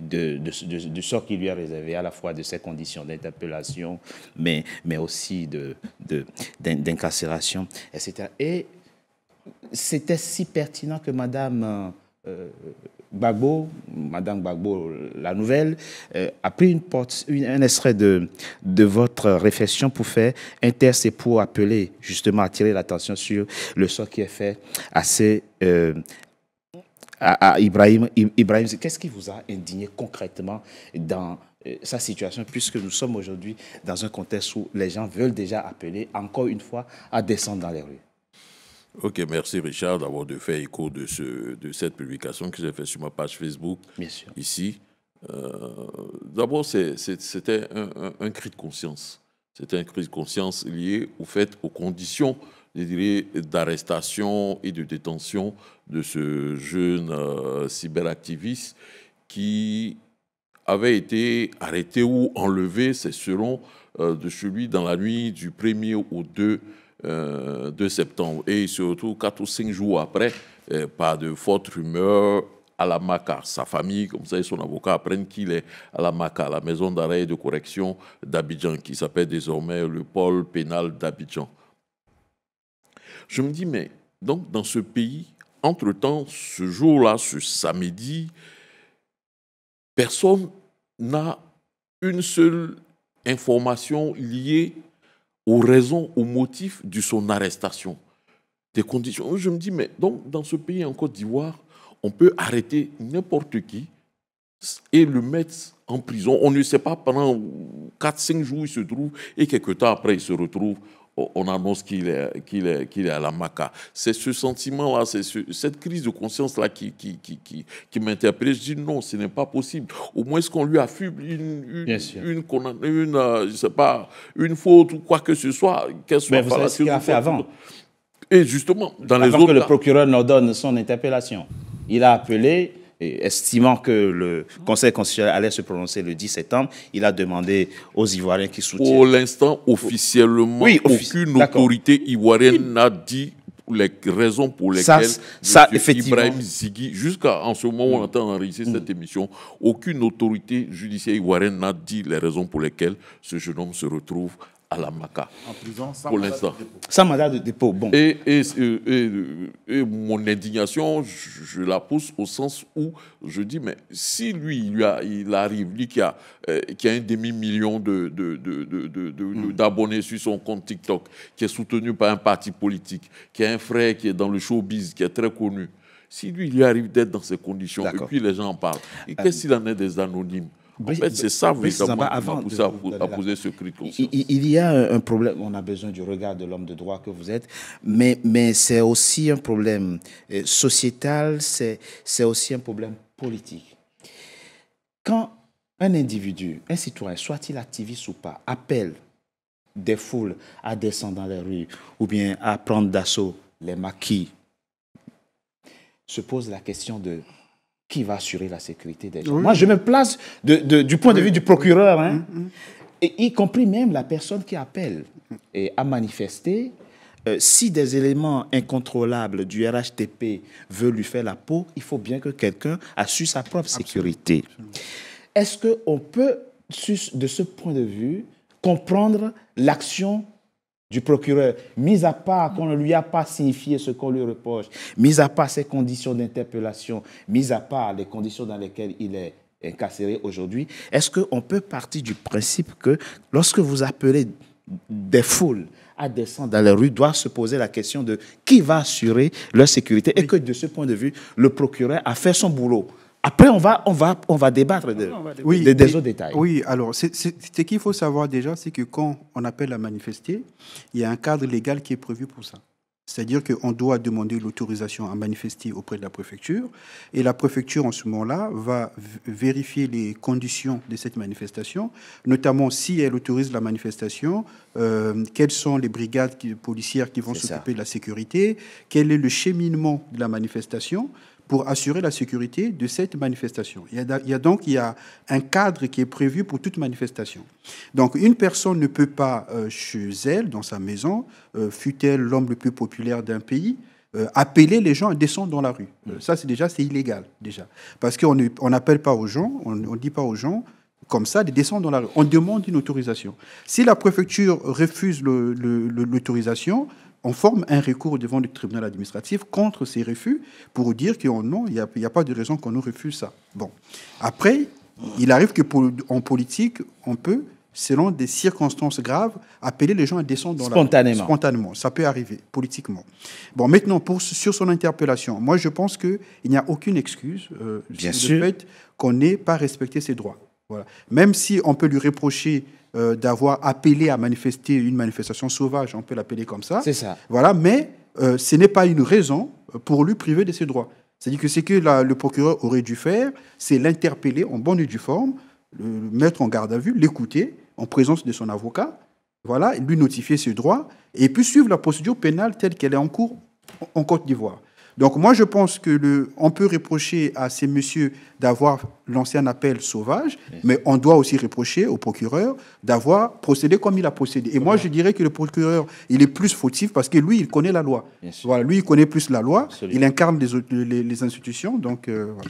de sort qui lui a réservé à la fois de ses conditions d'interpellation, mais aussi d'incarcération, etc. Et c'était si pertinent que Madame Gbagbo, la nouvelle, a pris un extrait de votre réflexion pour faire intercer, pour appeler, justement, attirer l'attention sur le sort qui est fait à Ibrahim. Qu'est-ce qui vous a indigné concrètement dans sa situation, puisque nous sommes aujourd'hui dans un contexte où les gens veulent déjà appeler, encore une fois, à descendre dans les rues? Ok, merci Richard d'avoir fait écho de cette publication que j'ai faite sur ma page Facebook. Bien sûr. Ici. D'abord, c'était un cri de conscience. C'était un cri de conscience lié aux conditions d'arrestation et de détention de ce jeune cyberactiviste qui avait été arrêté ou enlevé, c'est selon de celui dans la nuit du 1er au 2 septembre. Et il se retrouve 4 ou 5 jours après, par de fortes rumeurs, à la MACA. Sa famille, comme ça, et son avocat apprennent qu'il est à la MACA, la maison d'arrêt et de correction d'Abidjan, qui s'appelle désormais le pôle pénal d'Abidjan. Je me dis, mais donc dans ce pays, entre-temps, ce jour-là, ce samedi, personne n'a une seule information liée aux raisons, aux motifs de son arrestation, des conditions. Je me dis, mais donc, dans ce pays, en Côte d'Ivoire, on peut arrêter n'importe qui et le mettre en prison. On ne sait pas, pendant 4-5 jours, il se trouve, et quelques temps après, il se retrouve, on annonce qu'il est à la MACA. C'est ce sentiment-là, c'est cette crise de conscience-là qui m'interpelle. Je dis non, ce n'est pas possible. Au moins, est-ce qu'on lui affuble je sais pas, une faute ou quoi que ce soit, qu'elle soit. Mais vous savez ce qu'il a fait avant. Et justement, dans les autres avant que le procureur n'ordonne son interpellation, il a appelé. Et estimant que le Conseil constitutionnel allait se prononcer le 10 septembre, il a demandé aux Ivoiriens qui soutiennent. Pour l'instant, officiellement, aucune autorité ivoirienne n'a dit les raisons pour lesquelles Ibrahim Zigui, jusqu'à en ce moment où on entend enregistrer cette émission, aucune autorité judiciaire ivoirienne n'a dit les raisons pour lesquelles ce jeune homme se retrouve à la MACA. En prison, pour l'instant. Sans mandat de dépôt, bon. Et mon indignation, je la pousse au sens où je dis, mais si lui, il arrive, lui qui a un demi-million d'abonnés sur son compte TikTok, qui est soutenu par un parti politique, qui a un frère qui est dans le showbiz, qui est très connu, si lui, il arrive d'être dans ces conditions, et puis les gens en parlent, et qu'est-ce qu'il en est des anonymes? En fait, c'est ça véritablement qui m'a poussé à poser ce cri de conscience. Il y a un problème, on a besoin du regard de l'homme de droit que vous êtes, mais c'est aussi un problème sociétal, c'est aussi un problème politique. Quand un individu, un citoyen, soit-il activiste ou pas, appelle des foules à descendre dans les rues ou bien à prendre d'assaut les maquis, se pose la question de qui va assurer la sécurité des gens. Oui. Moi, je me place du point de vue du procureur, hein, et y compris même la personne qui appelle et à manifester. Si des éléments incontrôlables du RHTP veulent lui faire la peau, il faut bien que quelqu'un assure sa propre sécurité. est-ce qu'on peut, de ce point de vue, comprendre l'action du procureur, mis à part qu'on ne lui a pas signifié ce qu'on lui reproche, mis à part ses conditions d'interpellation, mis à part les conditions dans lesquelles il est incarcéré aujourd'hui, est-ce qu'on peut partir du principe que lorsque vous appelez des foules à descendre dans les rues, doit se poser la question de qui va assurer leur sécurité et que de ce point de vue, le procureur a fait son boulot. Après, on va débattre des autres détails. Oui, alors, ce qu'il faut savoir déjà, c'est que quand on appelle à manifester, il y a un cadre légal qui est prévu pour ça. C'est-à-dire qu'on doit demander l'autorisation à manifester auprès de la préfecture. Et la préfecture, en ce moment-là, va vérifier les conditions de cette manifestation, notamment si elle autorise la manifestation, quelles sont les brigades policières qui vont s'occuper de la sécurité, quel est le cheminement de la manifestation pour assurer la sécurité de cette manifestation. Il y a un cadre qui est prévu pour toute manifestation. Donc, une personne ne peut pas, chez elle, dans sa maison, fût-elle l'homme le plus populaire d'un pays, appeler les gens à descendre dans la rue. Ça, c'est illégal, déjà. Parce qu'on n'appelle pas aux gens, on ne dit pas aux gens, comme ça, de descendre dans la rue. On demande une autorisation. Si la préfecture refuse l'autorisation, on forme un recours devant le tribunal administratif contre ces refus pour dire que non, il n'y a pas de raison qu'on nous refuse ça. Bon. Après, il arrive qu'en politique, on peut, selon des circonstances graves, appeler les gens à descendre dans la rue. Spontanément. Ça peut arriver, politiquement. Bon, maintenant, sur son interpellation, moi, je pense qu'il n'y a aucune excuse sur le fait qu'on n'ait pas respecté ses droits. Voilà. Même si on peut lui reprocher d'avoir appelé à manifester une manifestation sauvage, on peut l'appeler comme ça. C'est ça. Voilà, mais ce n'est pas une raison pour lui priver de ses droits. C'est-à-dire que ce que le procureur aurait dû faire, c'est l'interpeller en bonne et due forme, le mettre en garde à vue, l'écouter en présence de son avocat, voilà, lui notifier ses droits, et puis suivre la procédure pénale telle qu'elle est en cours en Côte d'Ivoire. Donc moi, je pense qu'on peut reprocher à ces messieurs d'avoir lancé un appel sauvage, mais on doit aussi reprocher au procureur d'avoir procédé comme il a procédé. Et moi, je dirais que le procureur, il est plus fautif parce que lui, il connaît la loi. Voilà, lui, il connaît plus la loi, il incarne les institutions. Donc, voilà.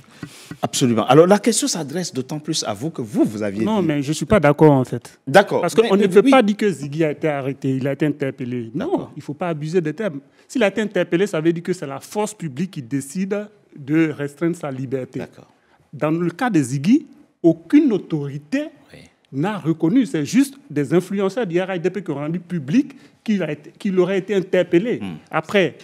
Absolument. Alors, la question s'adresse d'autant plus à vous que vous aviez Non, dit... mais je ne suis pas d'accord, en fait. D'accord. Parce qu'on ne peut pas dire que Ziggy a été arrêté, il a été interpellé. Non, il ne faut pas abuser des termes. S'il a été interpellé, ça veut dire que c'est la force publique qui décide de restreindre sa liberté. D'accord. Dans le cas de Ziggy, aucune autorité n'a reconnu. C'est juste des influenceurs d'IRAIDP qui ont rendu public qu'il aurait été interpellé. Après,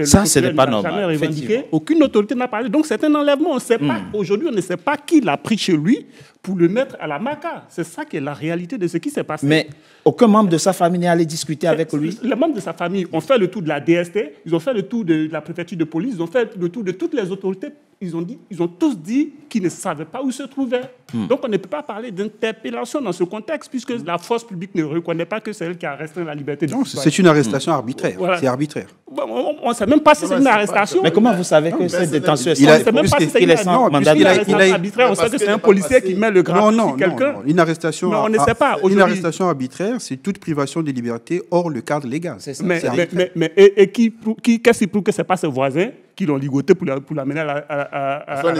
ça, ce n'est pas normal. Jamais revendiqué. Aucune autorité n'a parlé. Donc, c'est un enlèvement. On ne sait pas. Aujourd'hui, on ne sait pas qui l'a pris chez lui pour le mettre à la maca. C'est ça qui est la réalité de ce qui s'est passé. Mais aucun membre de sa famille n'est allé discuter avec lui. Les membres de sa famille ont fait le tour de la DST, ils ont fait le tour de la préfecture de police, ils ont fait le tour de toutes les autorités. Ils ont tous dit qu'ils ne savaient pas où ils se trouvaient. Donc, on ne peut pas parler d'interpellation dans ce contexte, puisque la force publique ne reconnaît pas que c'est elle qui a restreint la liberté de c'est une arrestation arbitraire. Voilà. C'est arbitraire. On ne sait même pas si c'est une arrestation. Mais comment vous savez que cette détention est on ne sait même pas si c'est une arrestation arbitraire. On sait que c'est un policier qui met le grappin sur quelqu'un. Une arrestation, on ne sait pas. Une arrestation arbitraire, c'est toute privation de liberté hors le cadre légal. Mais qu'est-ce qui prouve que ce n'est pas ses voisins qui l'ont ligoté pour l'amener à la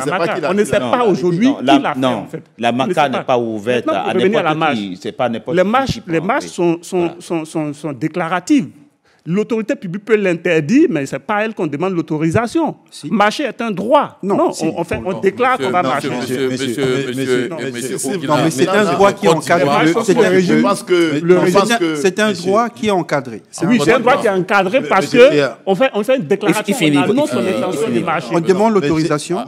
maca? On ne sait pas aujourd'hui qui l'a fait, en fait. La maca n'est pas ouverte à n'importe qui. C'est pas n'importe qui. Les marches sont déclaratives. L'autorité publique peut l'interdire, mais ce n'est pas à elle qu'on demande l'autorisation. Marcher est un droit. Non, on déclare qu'on va marcher. Mais c'est un droit qui est encadré. C'est un droit qui est encadré. Oui, c'est un droit qui est encadré parce qu'on fait une déclaration, on annonce son intention de marcher. On demande l'autorisation.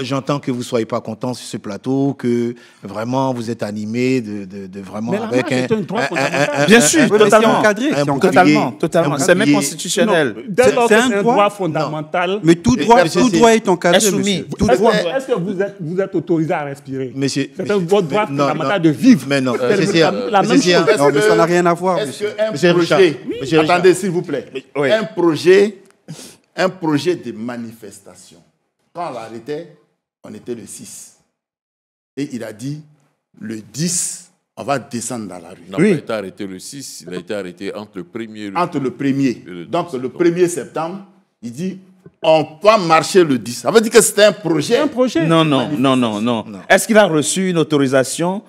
J'entends que vous ne soyez pas content sur ce plateau, que vraiment vous êtes animé de vraiment avec un droit fondamental. Bien sûr, totalement. C'est encadré. Totalement. C'est même constitutionnel. C'est un droit fondamental. Mais tout droit est encadré. Est-ce que vous êtes autorisé à respirer? C'est votre droit fondamental de vivre. Mais non, mais ça n'a rien à voir. Est-ce qu'un projet... Attendez, s'il vous plaît. Un projet de manifestation. Quand on l'arrêtait, on était le 6. Et il a dit, le 10... on va descendre dans la rue. Il n'a pas été arrêté le 6, il a été arrêté entre le 1er... Donc, le 1er septembre, il dit, on va marcher le 10. Ça veut dire que c'était un projet. Un projet. Non. Est-ce qu'il a reçu une autorisation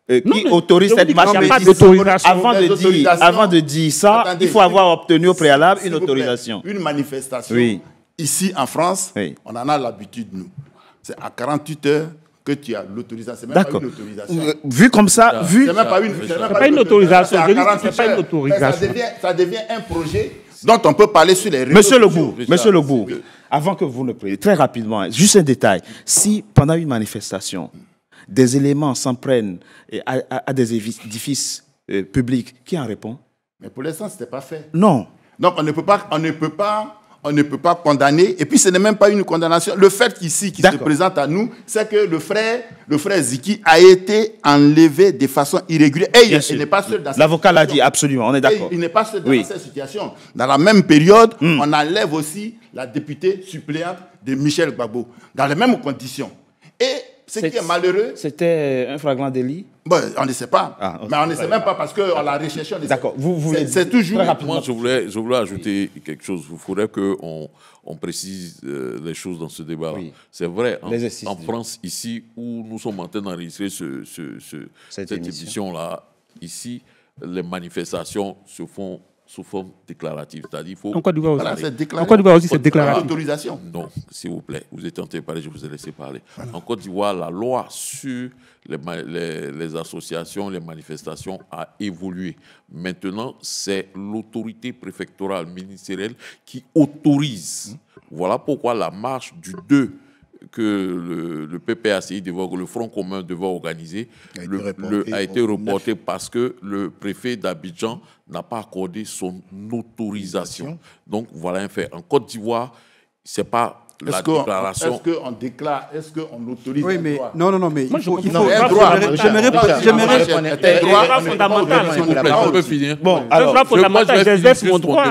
qui mais autorise je vous cette dis marche? qu'il n'y a pas d'autorisation. Avant de dire ça, Attendez, il faut avoir obtenu au préalable s'il une vous plaît, autorisation. Une manifestation. Oui. Ici, en France, Oui. on en a l'habitude, nous. C'est à 48 heures que tu as l'autorisation. C'est même pas D'accord. une autorisation. Vu comme ça, vu... C'est même pas une, pas une autorisation. C'est à Je dis que 48 c'est pas une heures. autorisation. Ça devient un projet dont on peut parler sur les réseaux Monsieur sociaux. Legout, avant que vous ne preniez, très rapidement, juste un détail. Si pendant une manifestation, des éléments s'en prennent à des édifices publics, qui en répond? Mais pour l'instant, ce n'était pas fait. Non. Donc, on ne peut pas condamner. Et puis, ce n'est même pas une condamnation. Le fait qu'ici, qui se présente à nous, c'est que le frère Ziki a été enlevé de façon irrégulière. Et il n'est pas seul dans cette L'avocat l'a dit, situation. absolument, on est d'accord. Il n'est pas seul dans cette situation. Dans la même période, on enlève aussi la députée suppléante de Michel Gbagbo, dans les mêmes conditions. Et ce qui est malheureux... C'était un flagrant délit? Bon, on ne sait pas. Okay. Mais on ne sait même pas parce qu'on l'a recherché. D'accord. C'est toujours... Très rapidement. Moi, je voulais ajouter quelque chose. Il faudrait qu'on précise les choses dans ce débat. Oui. C'est vrai, en France, ici, où nous sommes en train d'enregistrer cette émission-là, ici, les manifestations se font sous forme déclarative. C'est-à-dire, en Côte d'Ivoire aussi, c'est déclaratif. Autorisation. Non, s'il vous plaît, vous êtes en train de parler, je vous ai laissé parler. En Côte d'Ivoire, la loi sur les associations, les manifestations a évolué. Maintenant, c'est l'autorité préfectorale ministérielle qui autorise. Voilà pourquoi la marche du 2 que le PPACI, le Front commun devait organiser, a été reporté parce que le préfet d'Abidjan n'a pas accordé son autorisation. Donc voilà un fait. En Côte d'Ivoire, c'est pas la déclaration. Est-ce qu'on déclare, est-ce qu'on autorise? Oui, mais non, mais moi, il faut un droit. J'aimerais droit fondamental. On peut finir. Bon, alors, droit fondamental, j'exerce mon droit.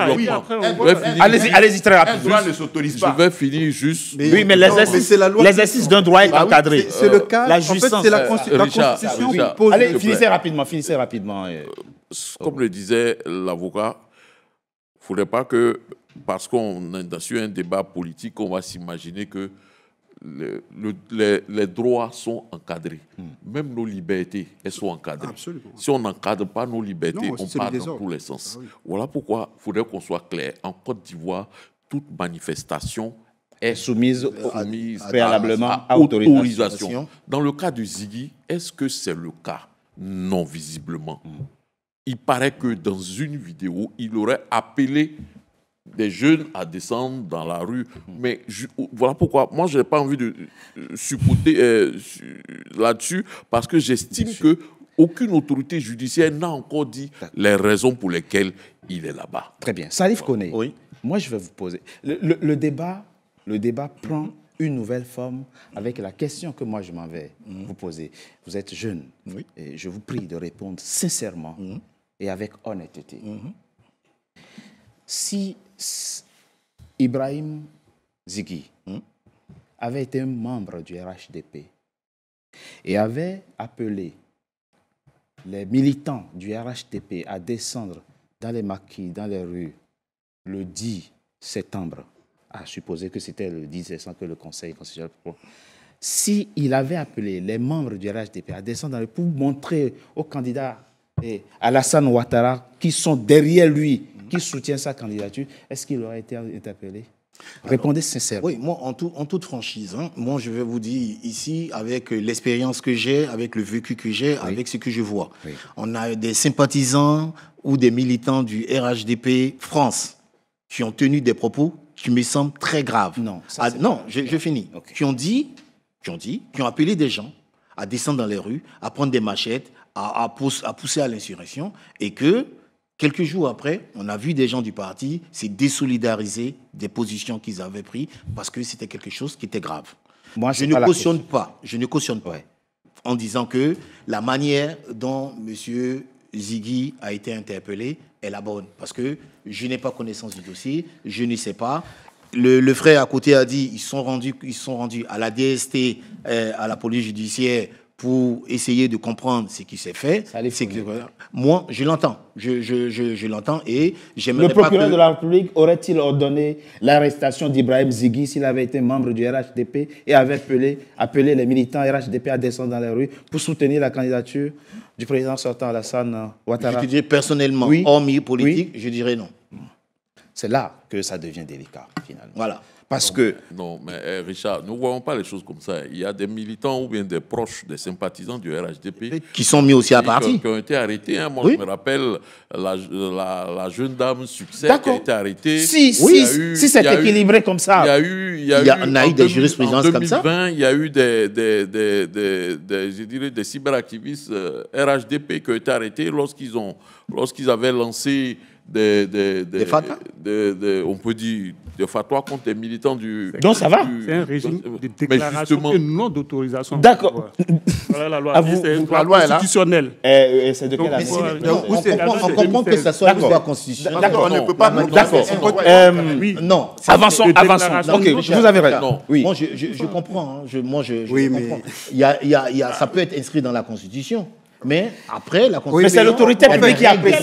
Allez-y très rapidement. Un droit ne s'autorise pas. Je vais finir juste. Oui, mais l'exercice d'un droit est encadré. C'est le cas. La En fait, jouissance. c'est la Constitution qui pose. Allez, finissez rapidement. Comme le disait l'avocat, il ne faudrait pas que, parce qu'on est sur un débat politique, on va s'imaginer que les droits sont encadrés. Même nos libertés, elles sont encadrées. Absolument. Si on n'encadre pas nos libertés, on part dans tous les sens. Ah oui. Voilà pourquoi il faudrait qu'on soit clair. En Côte d'Ivoire, toute manifestation est soumise préalablement à autorisation. Dans le cas de Ziggy, est-ce que c'est le cas? Non, visiblement. Il paraît que dans une vidéo, il aurait appelé des jeunes à descendre dans la rue. Mais voilà pourquoi moi, je n'ai pas envie de supporter là-dessus, parce que j'estime qu'aucune autorité judiciaire n'a encore dit les raisons pour lesquelles il est là-bas. Très bien. Salif Koné, moi, je vais vous poser... Le débat prend une nouvelle forme avec la question que moi, je m'en vais vous poser. Vous êtes jeune et je vous prie de répondre sincèrement et avec honnêteté. Si Ibrahim Ziggy avait été un membre du RHDP et avait appelé les militants du RHDP à descendre dans les maquis, dans les rues, le 10 septembre, à supposer que c'était le 10 septembre que le Conseil constitutionnel... S'il avait appelé les membres du RHDP à descendre dans les rues pour montrer aux candidats Alassane Ouattara qui sont derrière lui, qui soutient sa candidature, est-ce qu'il aurait été interpellé? Répondez sincèrement. Oui, moi, en toute franchise, moi, je vais vous dire ici, avec l'expérience que j'ai, avec le vécu que j'ai, avec ce que je vois. On a des sympathisants ou des militants du RHDP France qui ont tenu des propos qui me semblent très graves. Non, je finis. Okay. Qui ont appelé des gens à descendre dans les rues, à prendre des machettes, à pousser à l'insurrection, et que quelques jours après, on a vu des gens du parti se désolidariser des positions qu'ils avaient prises parce que c'était quelque chose qui était grave. Moi, je ne cautionne pas en disant que la manière dont M. Ziggy a été interpellé est la bonne, parce que je n'ai pas connaissance du dossier, je ne sais pas. Le frère à côté a dit ils sont rendus à la DST, à la police judiciaire, pour essayer de comprendre ce qui s'est fait. Moi, je l'entends. Je l'entends et j'aimerais Le procureur de la République aurait-il ordonné l'arrestation d'Ibrahim Zighi s'il avait été membre du RHDP et avait appelé les militants RHDP à descendre dans les rues pour soutenir la candidature du président sortant Alassane Ouattara? Je te dirais personnellement, hors milieu politique, je dirais non. C'est là que ça devient délicat, finalement. Voilà. Parce que... Non, mais Richard, nous ne voyons pas les choses comme ça. Il y a des militants ou bien des proches, des sympathisants du RHDP... Qui sont mis aussi à partie. Qui ont été arrêtés. Hein. Moi, je me rappelle la jeune dame Succès qui a été arrêtée. Si c'est équilibré comme ça. Il y a eu des jurisprudences comme ça. En 2020, il y a eu des cyberactivistes RHDP qui ont été arrêtés lorsqu'ils avaient lancé des fatwas, on peut dire des fatwas contre les militants du... Donc ça va. C'est un régime de déclaration et non d'autorisation. D'accord. Voilà la loi. C'est une la loi constitutionnelle. Et c'est de quelle année? On comprend que ça soit une loi constitutionnelle. D'accord, on ne peut pas... D'accord. Non. Avançons. Ok, vous avez raison. Oui. Moi, je comprends. Je comprends. Ça peut être inscrit dans la Constitution. Mais après, la Constitution... Mais c'est l'autorité publique qui a pris.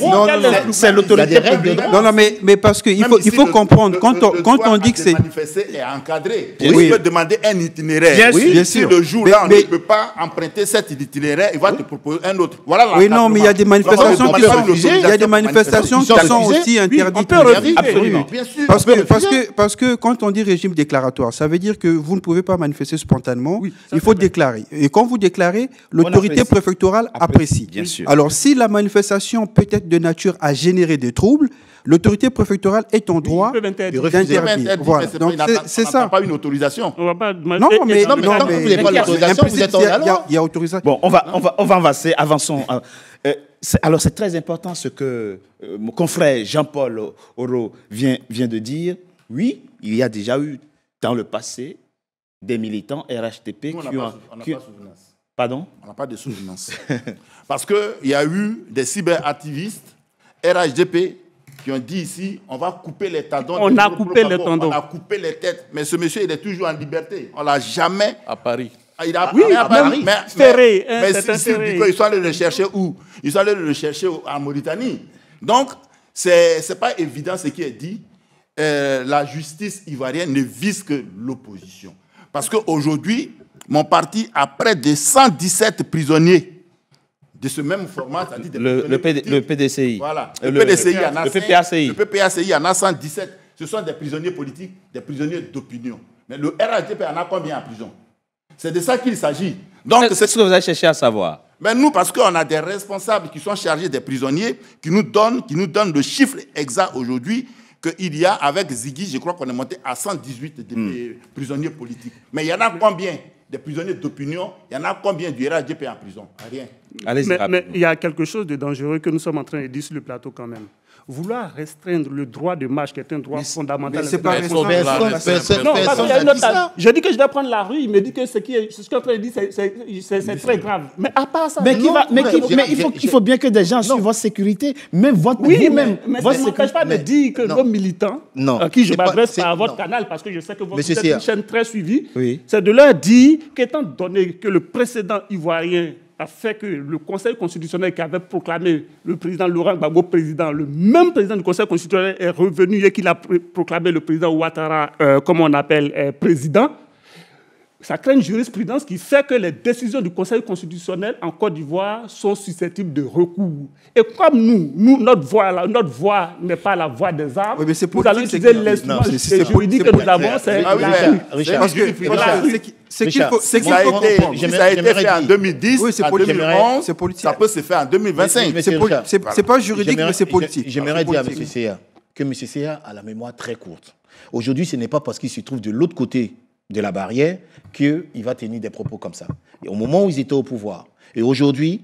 C'est l'autorité publique. Non, mais parce qu'il faut comprendre, quand on dit que c'est... manifester est encadré. On peut demander un itinéraire. Bien Si sûr. le jour-là, on ne peut pas emprunter cet itinéraire, il va te proposer un autre. Voilà. Oui, non, mais il y a des manifestations qui sont... Il y a des manifestations qui sont aussi interdites. Absolument. Bien sûr. Parce que quand on dit régime déclaratoire, ça veut dire que vous ne pouvez pas manifester spontanément, il faut déclarer. Et quand vous déclarez, l'autorité préfectorale apprécie. Bien sûr. Alors, si la manifestation peut être de nature à générer des troubles, l'autorité préfectorale est en droit d'interdire. Voilà. Donc, c'est ça. On n'a pas une autorisation. On va pas... Non, mais tant que vous n'avez pas l'autorisation, vous êtes hors la loi. Il y a autorisation. Bon, on va avancer. Avançons. Alors, c'est très important ce que mon confrère Jean-Paul Oro vient de dire. Oui, il y a déjà eu dans le passé des militants RHDP Nous, qui ont... on n'a pas souvenance. Pardon? On n'a pas de souvenance. Parce qu'il y a eu des cyberactivistes RHDP qui ont dit ici, on va couper les tendons. On a coupé les tendons. On a coupé les têtes. Mais ce monsieur, il est toujours en liberté. On ne l'a jamais... À Paris. Il a Oui, à Paris. Ferré, Mais ils sont allés le chercher où? Ils sont allés le chercher en Mauritanie. Donc, ce n'est pas évident ce qui est dit. La justice ivoirienne ne vise que l'opposition. Parce qu'aujourd'hui, mon parti a près de 117 prisonniers de ce même format, c'est-à-dire Le PDCI. Voilà. Le PDCI, il y en a le PPACI. Le PPACI, il y en a 117. Ce sont des prisonniers politiques, des prisonniers d'opinion. Mais le RHDP en a combien en prison? C'est de ça qu'il s'agit. Donc, c'est ce que vous avez cherché à savoir. Mais nous, parce qu'on a des responsables qui sont chargés des prisonniers, qui nous donnent le chiffre exact aujourd'hui qu'il y a avec Zighi, je crois qu'on est monté à 118 prisonniers politiques. Mais il y en a combien des prisonniers d'opinion? Il y en a combien du RHDP en prison? Rien. Mais il y a quelque chose de dangereux que nous sommes en train de dire sur le plateau quand même. Vouloir restreindre le droit de marche, qui est un droit fondamental. C'est pas Personne je dis que je vais prendre la rue, il me dit que ce qu'il est en train de dire, c'est très grave. Mais à part ça... il faut bien que des gens suivent votre sécurité, même votre... Oui, mais ça ne m'empêche pas de dire que nos militants, à qui je m'adresse par votre canal, parce que je sais que vous êtes une chaîne très suivie, c'est de leur dire qu'étant donné que le précédent ivoirien a fait que le Conseil constitutionnel qui avait proclamé le président Laurent Gbagbo président, le même président du Conseil constitutionnel est revenu et qu'il a proclamé le président Ouattara, comme on appelle, président. Ça crée une jurisprudence qui fait que les décisions du Conseil constitutionnel en Côte d'Ivoire sont susceptibles de recours. Et comme nous, notre voix n'est pas la voix des arbres, nous allons utiliser l'instrument juridique que nous avons, c'est Richard. Ce qu'il faut comprendre. Si ça a été fait en 2010, en 2011, ça peut se faire en 2025. C'est pas juridique, mais c'est politique. J'aimerais dire à M. Seya que M. Seya a la mémoire très courte. Aujourd'hui, ce n'est pas parce qu'il se trouve de l'autre côté de la barrière qu'il va tenir des propos comme ça. Et au moment où ils étaient au pouvoir, et aujourd'hui,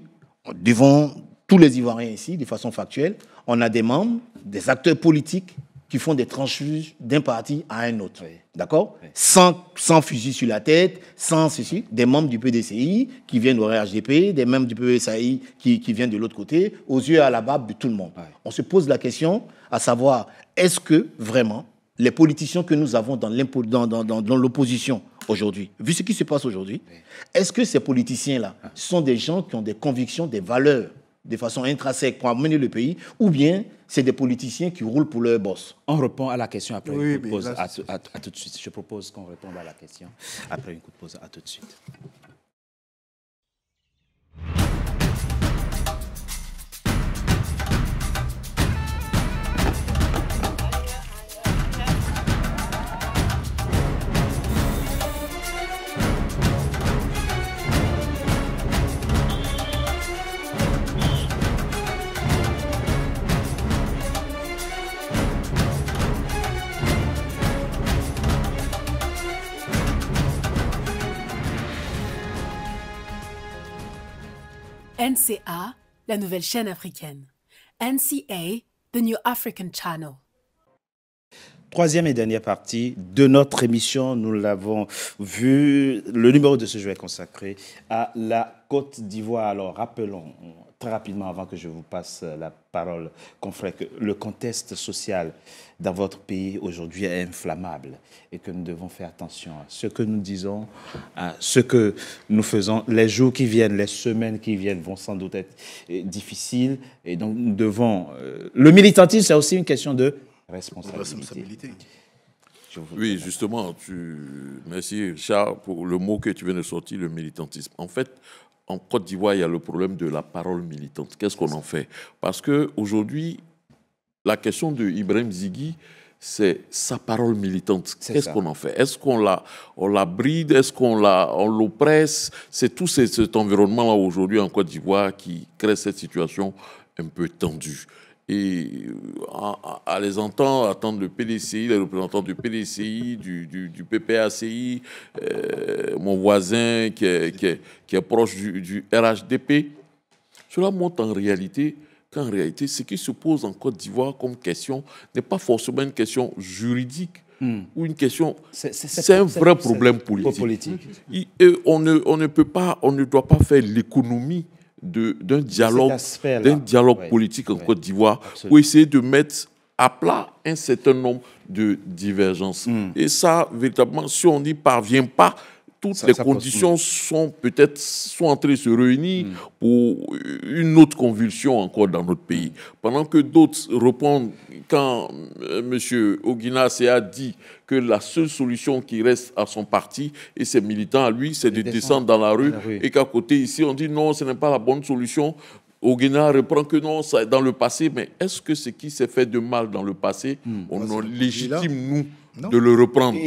devant tous les Ivoiriens ici, de façon factuelle, on a des membres, des acteurs politiques qui font des transfuges d'un parti à un autre. D'accord ? Sans fusil sur la tête, sans ceci, des membres du PDCI qui viennent au RHDP, des membres du PPSAI qui viennent de l'autre côté, aux yeux et à la barbe de tout le monde. On se pose la question à savoir, est-ce que vraiment les politiciens que nous avons dans l'opposition aujourd'hui, vu ce qui se passe aujourd'hui, est-ce que ces politiciens-là sont des gens qui ont des convictions, des valeurs de façon intrinsèque pour amener le pays, ou bien c'est des politiciens qui roulent pour leur boss? On répond à la question après Oui, une coup de pause. mais là, À tout de suite. Je propose qu'on réponde à la question après une coup de pause. À tout de suite. NCA, la nouvelle chaîne africaine. NCA, the New African Channel. Troisième et dernière partie de notre émission, nous l'avons vu, le numéro de ce jour est consacré à la Côte d'Ivoire. Alors rappelons très rapidement, avant que je vous passe la parole, confrère, que le contexte social dans votre pays aujourd'hui est inflammable et que nous devons faire attention à ce que nous disons, à ce que nous faisons. Les jours qui viennent, les semaines qui viennent vont sans doute être difficiles et donc nous devons... le militantisme, c'est aussi une question de responsabilité. Oui, justement, merci Richard pour le mot que tu viens de sortir, le militantisme. En fait, en Côte d'Ivoire, il y a le problème de la parole militante. Qu'est-ce qu'on en fait? Parce qu'aujourd'hui, la question de Ibrahim Zighi, c'est sa parole militante. Qu'est-ce qu'on en fait? Est-ce qu'on la bride? Est-ce qu'on l'oppresse? C'est tout cet environnement-là aujourd'hui en Côte d'Ivoire qui crée cette situation un peu tendue. Et à les entendre le PDCI, les représentants du PDCI, du PPACI, mon voisin qui est proche du RHDP, cela montre en réalité qu'en réalité, ce qui se pose en Côte d'Ivoire comme question n'est pas forcément une question juridique ou une question... C'est un vrai problème politique. Et on ne doit pas faire l'économie d'un dialogue politique en Côte d'Ivoire pour essayer de mettre à plat un certain nombre de divergences. Et ça, véritablement, si on n'y parvient pas, toutes les conditions sont en train de se réunir pour une autre convulsion encore dans notre pays. Pendant que d'autres répondent, quand M. Oguina a dit que la seule solution qui reste à son parti et ses militants à lui, c'est de descendre dans la rue, et qu'à côté ici, on dit non, ce n'est pas la bonne solution. Oguina reprend que non, ça est dans le passé. Mais est-ce que ce qui s'est fait de mal dans le passé, on légitime, nous, de le reprendre?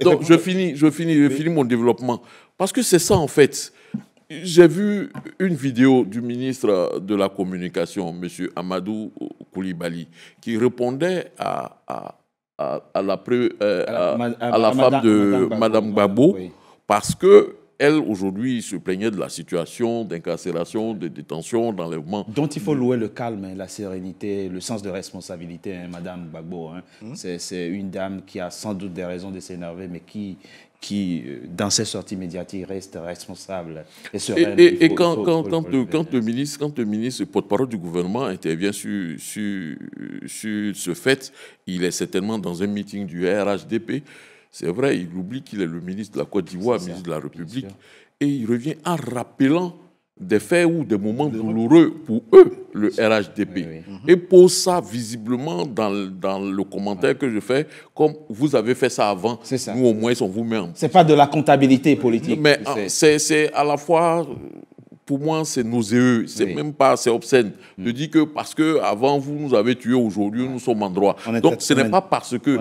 Donc, je finis mon développement. Parce que c'est ça, en fait. J'ai vu une vidéo du ministre de la Communication, M. Amadou Koulibaly, qui répondait à la femme de Mme Gbagbo, parce que elle, aujourd'hui, se plaignait de la situation d'incarcération, de détention, d'enlèvement. Dont il faut louer le calme, la sérénité, le sens de responsabilité, Madame Gbagbo. C'est une dame qui a sans doute des raisons de s'énerver, mais qui, dans ses sorties médiatiques, reste responsable et sereine. Et quand le ministre porte-parole du gouvernement intervient sur ce fait, il est certainement dans un meeting du RHDP. C'est vrai, il oublie qu'il est le ministre de la Côte d'Ivoire, ministre de la République, et il revient en rappelant des faits ou des moments douloureux pour eux, le RHDP. Et pose ça visiblement dans le commentaire que je fais, comme vous avez fait ça avant, nous au moins on vous met en... C'est pas de la comptabilité politique. Mais c'est à la fois... Pour moi, c'est nauséeux, c'est obscène. Je dis que parce que avant vous nous avez tués, aujourd'hui nous sommes en droit. Donc ce n'est pas parce que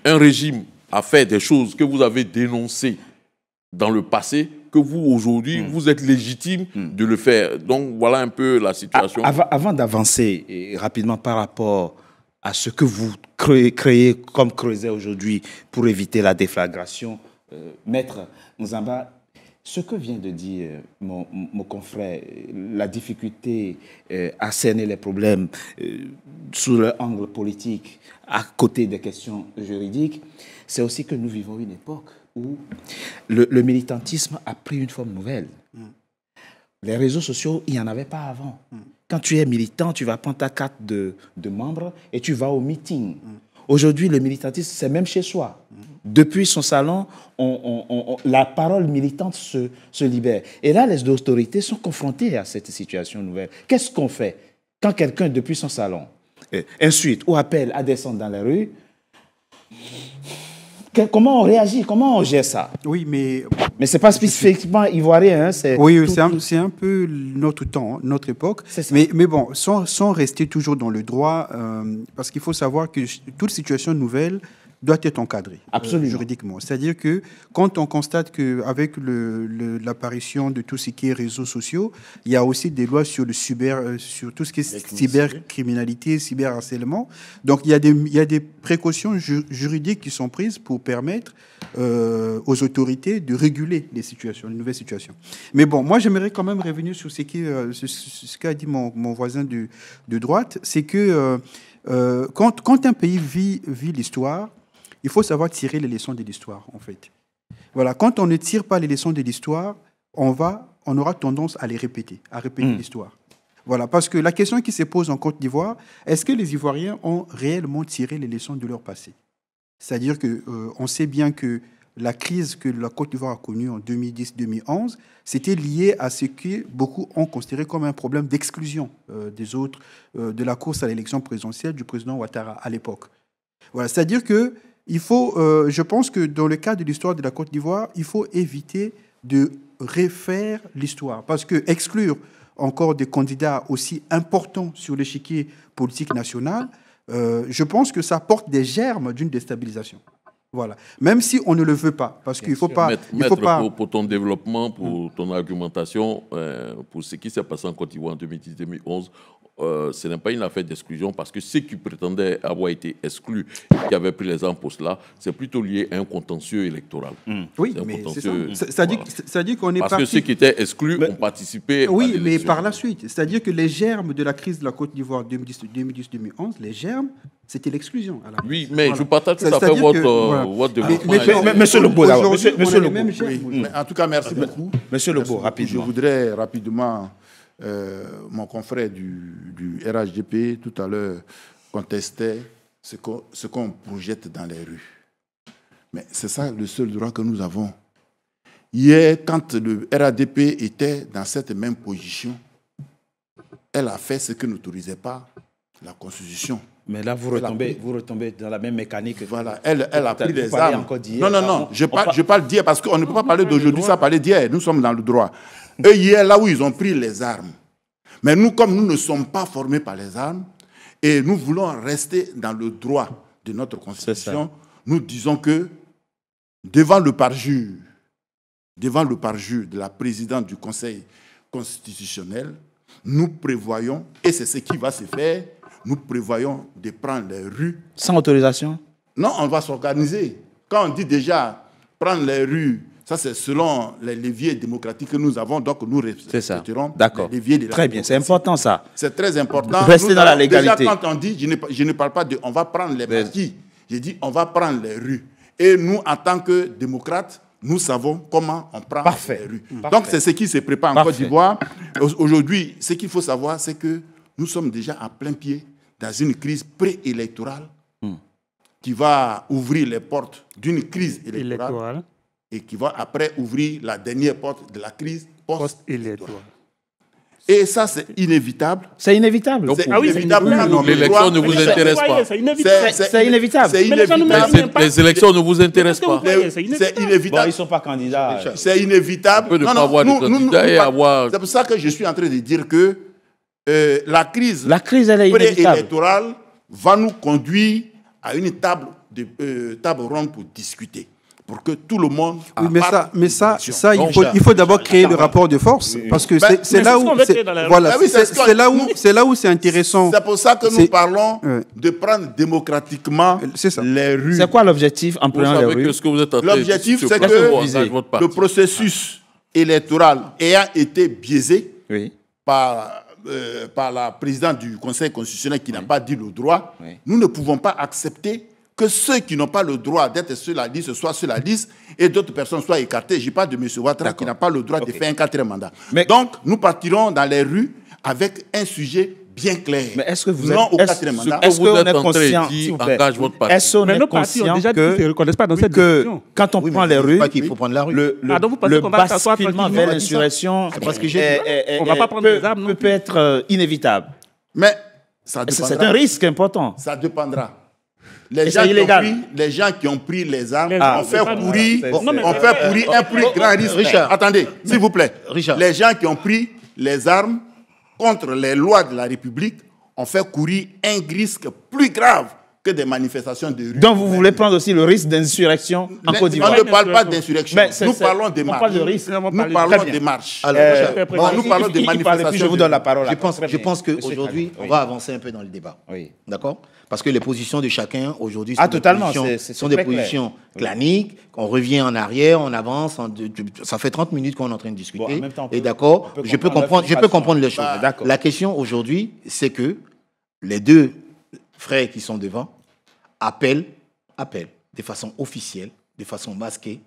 un régime a fait des choses que vous avez dénoncées dans le passé que vous, aujourd'hui, vous êtes légitime de le faire. Donc, voilà un peu la situation. Avant d'avancer rapidement par rapport à ce que vous créez comme creuset aujourd'hui pour éviter la déflagration, Maître Nzamba, ce que vient de dire mon confrère, la difficulté à cerner les problèmes sous l'angle politique, à côté des questions juridiques, c'est aussi que nous vivons une époque où le militantisme a pris une forme nouvelle. Les réseaux sociaux, il n'y en avait pas avant. Quand tu es militant, tu vas prendre ta carte de membre et tu vas au meeting. Aujourd'hui, le militantisme, c'est même chez soi. Depuis son salon, la parole militante se libère. Et là, les autorités sont confrontées à cette situation nouvelle. Qu'est-ce qu'on fait quand quelqu'un, depuis son salon, insulte ou appelle à descendre dans la rue? Comment on réagit? Comment on gère ça? Oui, mais ce n'est pas spécifiquement ivoirien. Oui, c'est un peu notre temps, notre époque. Mais bon, sans rester toujours dans le droit, parce qu'il faut savoir que toute situation nouvelle doit être encadrée juridiquement. C'est-à-dire que quand on constate qu'avec l'apparition de tout ce qui est réseaux sociaux, il y a aussi des lois sur sur tout ce qui est cybercriminalité, cyberharcèlement. Donc il y a des précautions juridiques qui sont prises pour permettre aux autorités de réguler les nouvelles situations. Mais bon, moi j'aimerais quand même revenir sur ce qu'a dit mon voisin de droite, c'est que quand un pays vit l'histoire, il faut savoir tirer les leçons de l'histoire, en fait. Voilà, quand on ne tire pas les leçons de l'histoire, on aura tendance à répéter l'histoire. Voilà, parce que la question qui se pose en Côte d'Ivoire, est-ce que les Ivoiriens ont réellement tiré les leçons de leur passé? C'est-à-dire qu'on sait bien que la crise que la Côte d'Ivoire a connue en 2010-2011, c'était lié à ce que beaucoup ont considéré comme un problème d'exclusion des autres, de la course à l'élection présidentielle du président Ouattara à l'époque. Voilà, c'est-à-dire que il faut, je pense que dans le cas de l'histoire de la Côte d'Ivoire, il faut éviter de refaire l'histoire. Parce que exclure encore des candidats aussi importants sur l'échiquier politique national, je pense que ça porte des germes d'une déstabilisation. Voilà. Même si on ne le veut pas. Parce qu'il ne faut pas... Pour ton développement, pour ton argumentation, pour ce qui s'est passé en Côte d'Ivoire en 2010-2011, ce n'est pas une affaire d'exclusion parce que ceux qui prétendaient avoir été exclus, qui avaient pris les armes pour cela, c'est plutôt lié à un contentieux électoral. Oui, mais c'est ça. Ça dit qu'on est parce que ceux qui étaient exclus ont participé. Oui, mais par la suite. C'est-à-dire que les germes de la crise de la Côte d'Ivoire 2010-2011, les germes, c'était l'exclusion. Oui, mais je partage tout à fait votre développement. Monsieur Lebeau, Monsieur Lebeau. En tout cas, merci beaucoup. Monsieur Lebeau, rapidement. Je voudrais rapidement... mon confrère du RHDP tout à l'heure contestait ce qu'on projette dans les rues. Mais c'est ça le seul droit que nous avons. Hier, quand le RHDP était dans cette même position, elle a fait ce que n'autorisait pas la Constitution. Mais là, vous retombez dans la même mécanique. Voilà, elle a pris les armes. Non, je parle d'hier parce qu'on ne peut pas parler d'aujourd'hui, ça parler d'hier. Nous sommes dans le droit. Eux, hier, là où ils ont pris les armes. Mais nous, comme nous ne sommes pas formés par les armes, et nous voulons rester dans le droit de notre Constitution, nous disons que devant le parjure de la présidente du Conseil constitutionnel, nous prévoyons, et c'est ce qui va se faire, nous prévoyons de prendre les rues. Sans autorisation? Non, on va s'organiser. Quand on dit déjà prendre les rues, ça, c'est selon les leviers démocratiques que nous avons, donc nous respecterons les leviers de la Très bien, c'est important ça. C'est très important. Rester dans la légalité. Déjà, quand on dit, je ne parle pas de on va prendre les partis, j'ai dit on va prendre les rues. Et nous, en tant que démocrates, nous savons comment on prend les rues. Donc, c'est ce qui se prépare en Côte d'Ivoire. Aujourd'hui, ce qu'il faut savoir, c'est que nous sommes déjà à plein pied dans une crise préélectorale qui va ouvrir les portes d'une crise électorale. Et qui va après ouvrir la dernière porte de la crise post-électorale. Et ça, c'est inévitable. C'est inévitable. C'est inévitable. L'élection ne vous intéresse pas. C'est inévitable. Les élections ne vous intéressent pas. C'est inévitable. Ils ne sont pas candidats. C'est inévitable. On peut ne pas avoir de candidats et avoir... C'est pour ça que je suis en train de dire que la crise préélectorale va nous conduire à une table ronde pour discuter. Pour que tout le monde... Oui, mais ça il faut d'abord créer le rapport de force, parce que c'est là où c'est intéressant. C'est pour ça que nous parlons de prendre démocratiquement les rues. C'est quoi l'objectif en prenant les rues? L'objectif, c'est que le processus électoral ayant été biaisé par la présidente du Conseil constitutionnel qui n'a pas dit le droit, nous ne pouvons pas accepter que ceux qui n'ont pas le droit d'être sur la liste soient sur la liste et d'autres personnes soient écartées. Je parle de M. Ouattara qui n'a pas le droit de faire un 4e mandat. Donc, nous partirons dans les rues avec un sujet bien clair. Mais est-ce que vous non êtes, au quatrième mandat. est-ce qu'on est en train de conscient, dire s'il vous plaît, engage votre parti. est-ce qu'on Mais est nos partis ont conscient déjà dit qu'ils ne se que, reconnaissent pas dans cette que décision. quand on Oui, prend mais les c'est rues, pas qu'il faut prendre la rue. Donc vous pensez le qu'on va s'asseoir basculement tranquillement, vers on dit ça? l'insurrection C'est parce que j'ai dit. On va pas prendre les armes non peut plus. être inévitable. Mais ça C'est dépendra. un risque important. Ça dépendra. Et Les c'est illégal. gens qui ont pris les armes Ah, ont c'est fait pas courir, normal. Non, mais ont c'est- fait courir un plus grand risque. Richard. Attendez, s'il vous plaît. Richard. Les gens qui ont pris les armes contre les lois de la République ont fait courir un risque plus grave que des manifestations de rue. Donc vous voulez prendre aussi le risque d'insurrection en Côte On d'Ivoire. ne parle pas d'insurrection. Mais c'est- Nous parlons des on marches. parle de risque. Nous Très parlons bien. des marches. Alors, Nous parlons des Il parle, manifestations. puis je vous donne la parole. je pense qu'aujourd'hui, on va avancer un peu dans le débat. Oui. D'accord? Parce que les positions de chacun aujourd'hui Ah, totalement, sont des très clair. positions claniques. On revient en arrière, on avance. Ça fait 30 minutes qu'on est en train de discuter. Bon, en même temps, et d'accord, on peut je peux comprendre comprendre les choses. Bah, d'accord. La question aujourd'hui, c'est que les deux frères qui sont devant appellent de façon officielle, de façon masquée,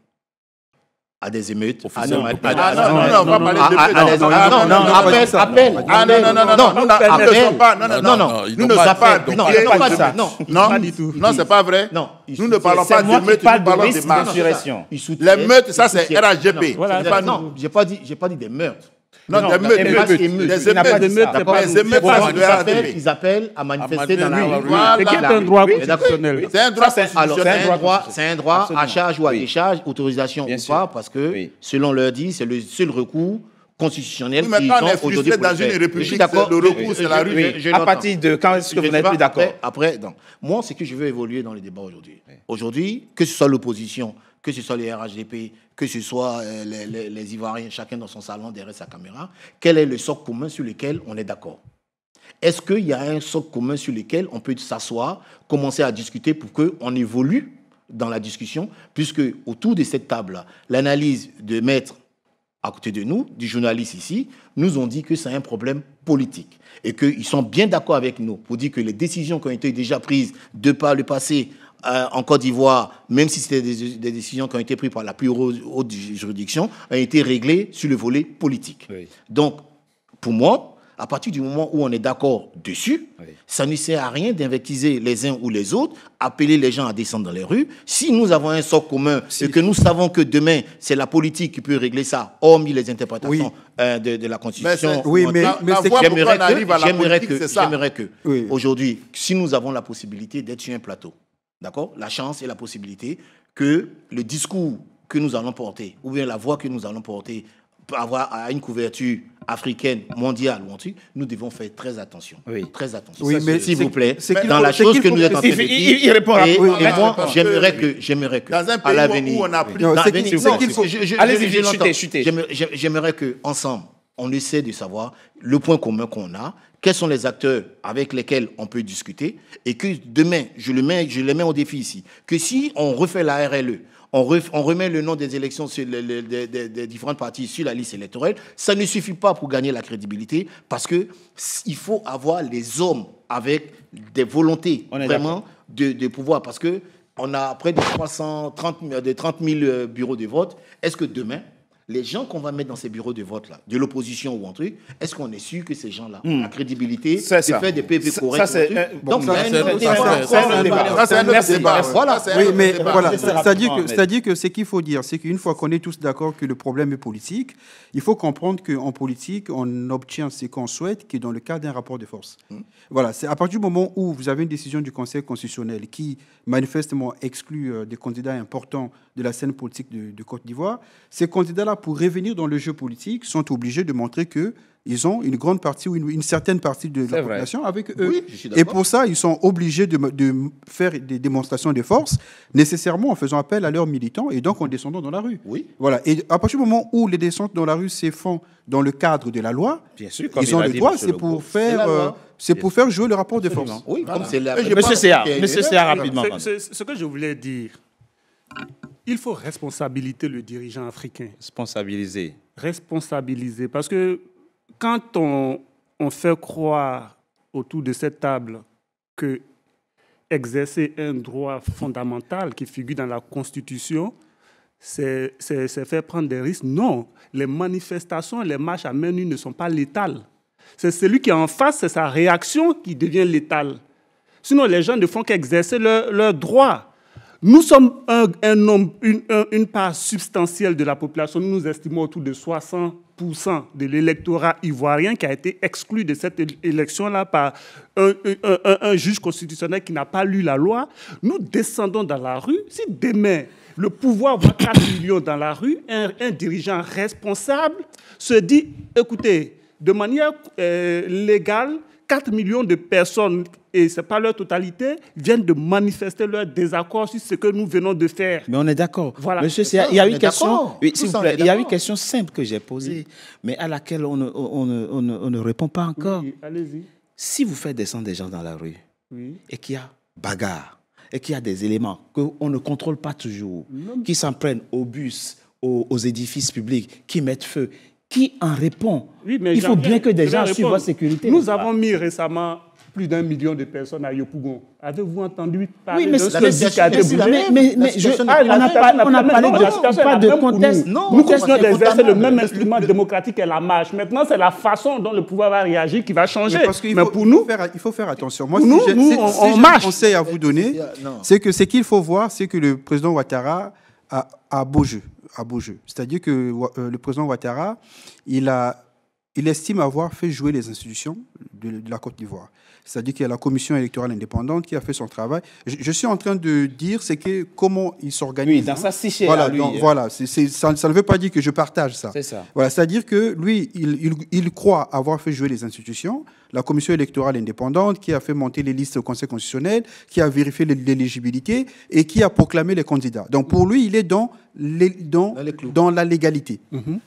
à des émeutes. Ah non, on va parler d'émeutes. Appel. Ah non, nous ne sommes pas. Nous ne sommes pas. Non, pas du tout. Non, c'est pas vrai. Non, Nous ne parlons pas moi qui d'émeutes, parle nous de parlons risque des marches. d'insurrection. Les meutes, ça c'est RHGP. Non, j'ai pas dit des meurtres. Non, des meutes. Il n'a pas dit ça. Les émeutes, ça c'est de RHGP. Ils appellent à manifester dans la rue. C'est qui est un droit Oui, constitutionnel. C'est un droit Alors, constitutionnel. c'est un droit à Absolument. charge ou à Oui. décharge, autorisation Bien ou sûr. pas, parce que, Oui. selon leur dit, c'est le seul recours constitutionnel Oui, mais qu'ils quand on ont est aujourd'hui frustré pour le dans une faire. république, Je suis d'accord. le recours, c'est la rue. Je À l'entends. partir de quand est-ce que vous Je n'êtes sais plus pas, d'accord? Après, non. Moi, c'est que je veux évoluer dans le débat aujourd'hui. Aujourd'hui, que ce soit l'opposition, que ce soit les RHDP, que ce soit les Ivoiriens, chacun dans son salon derrière sa caméra, quel est le socle commun sur lequel on est d'accord? Est-ce qu'il y a un socle commun sur lequel on peut s'asseoir, commencer à discuter pour qu'on évolue dans la discussion, puisque autour de cette table-là, l'analyse de maître à côté de nous, du journaliste ici, nous ont dit que c'est un problème politique et qu'ils sont bien d'accord avec nous pour dire que les décisions qui ont été déjà prises de par le passé en Côte d'Ivoire, même si c'était des décisions qui ont été prises par la plus haute juridiction, ont été réglées sur le volet politique. Oui. Donc, pour moi, à partir du moment où on est d'accord dessus, Oui. ça ne sert à rien d'invectiver les uns ou les autres, appeler les gens à descendre dans les rues. Si nous avons un socle commun et que nous savons que demain, c'est la politique qui peut régler ça, hormis les interprétations de la Constitution. Oui, mais c'est que J'aimerais que, Oui. aujourd'hui, si nous avons la possibilité d'être sur un plateau, d'accord, la chance et la possibilité que le discours que nous allons porter, ou bien la voix que nous allons porter, peut avoir à une couverture africaine, mondiale ou antique, nous devons faire très attention. Oui. Très attention. Oui, mais s'il vous plaît, c'est qu'il dans faut- la c'est chose qu'il que faut nous sommes en train de préciser. dire. Il répond Et rapidement. moi, Parce j'aimerais que que, dans un à pays l'avenir, où on a pris... Non, dans c'est l'avenir, qu'il non, faut- Allez-y, je l'entends. chutez. J'aimerais qu'ensemble, on essaie de savoir le point commun qu'on a, quels sont les acteurs avec lesquels on peut discuter, et que demain, je les mets au défi ici, que si on refait la RLE, on remet le nom des élections sur des différentes parties sur la liste électorale, ça ne suffit pas pour gagner la crédibilité, parce qu'il faut avoir les hommes avec des volontés On est vraiment de pouvoir, parce qu'on a près de 30 000 bureaux de vote. Est-ce que demain, les gens qu'on va mettre dans ces bureaux de vote-là, de l'opposition ou un truc, est-ce qu'on est sûr que ces gens-là ont la crédibilité de C'est ça. faire des PV Ça, corrects c'est ou un truc? bon, Donc, ça, il y a c'est un autre ça, débat. c'est un débat. Ça, c'est un autre Merci. débat. Voilà. Ça, c'est un Oui, autre mais débat. voilà, Très c'est-à-dire rapidement, que ce qu'il faut dire, c'est qu'une fois qu'on est tous d'accord que le problème est politique, il faut comprendre qu'en politique, on obtient ce qu'on souhaite, qui est dans le cadre d'un rapport de force. Voilà, c'est à partir du moment où vous avez une décision du Conseil constitutionnel qui manifestement exclut des candidats importants de la scène politique de Côte d'Ivoire, ces candidats-là, pour revenir dans le jeu politique, sont obligés de montrer qu'ils ont une grande partie ou une certaine partie de la C'est vrai. population avec eux. Oui, je suis Et d'accord. pour ça, ils sont obligés de faire des démonstrations de force, nécessairement en faisant appel à leurs militants et donc en descendant dans la rue. Oui. Voilà. Et à partir du moment où les descentes dans la rue se font dans le cadre de la loi, Bien sûr, comme ils il ont a le dit, droit, monsieur c'est Legault. pour C'est la faire, loi. jouer le rapport de force. Oui, comme c'est la... Monsieur Céa, rapidement. Ce que je voulais dire, il faut responsabiliser le dirigeant africain. Responsabiliser. Responsabiliser. Parce que quand on fait croire autour de cette table que exercer un droit fondamental qui figure dans la Constitution, c'est faire prendre des risques. Non, les manifestations, les marches à main nue ne sont pas létales. C'est celui qui est en face, c'est sa réaction qui devient létale. Sinon, les gens ne font qu'exercer leur droit. Nous sommes une part substantielle de la population. Nous estimons autour de 60% de l'électorat ivoirien qui a été exclu de cette élection-là par un juge constitutionnel qui n'a pas lu la loi. Nous descendons dans la rue. Si demain, le pouvoir voit 4 millions dans la rue, un dirigeant responsable se dit, écoutez, de manière légale, 4 millions de personnes, et ce n'est pas leur totalité, viennent de manifester leur désaccord sur ce que nous venons de faire. Mais on est d'accord. Voilà. Monsieur, il y a une question, oui, s'il vous plaît, il y a une question simple que j'ai posée, mais à laquelle on ne répond pas encore. Oui, allez-y. Si vous faites descendre des gens dans la rue Oui. et qu'il y a bagarre, et qu'il y a des éléments qu'on ne contrôle pas toujours, qui s'en prennent aux bus, aux édifices publics, qui mettent feu, qui en répond? Oui, mais il faut bien que des gens assurent votre sécurité. Nous avons mis récemment plus d'1 million de personnes à Yopougon. Avez-vous entendu parler oui, mais de ce qui a été bougé? On n'a parlé pas de contexte. Nous continuons d'exercer le même instrument démocratique qu'est la marche. Maintenant, c'est la façon dont le pouvoir va réagir qui va changer. Mais pour nous, il faut faire attention. Moi, si j'ai un conseil à vous donner, c'est que ce qu'il faut voir, c'est que le président Ouattara a beau jeu. C'est-à-dire que le président Ouattara, il estime avoir fait jouer les institutions de la Côte d'Ivoire. C'est-à-dire qu'il y a la commission électorale indépendante qui a fait son travail. Je suis en train de dire comment il s'organise. Oui, dans sa psyché. Voilà, ça ne veut pas dire que je partage ça. C'est ça. Voilà, c'est-à-dire que lui, il croit avoir fait jouer les institutions. La commission électorale indépendante qui a fait monter les listes au Conseil constitutionnel, qui a vérifié l'éligibilité et qui a proclamé les candidats. Donc pour lui, il est dans la légalité.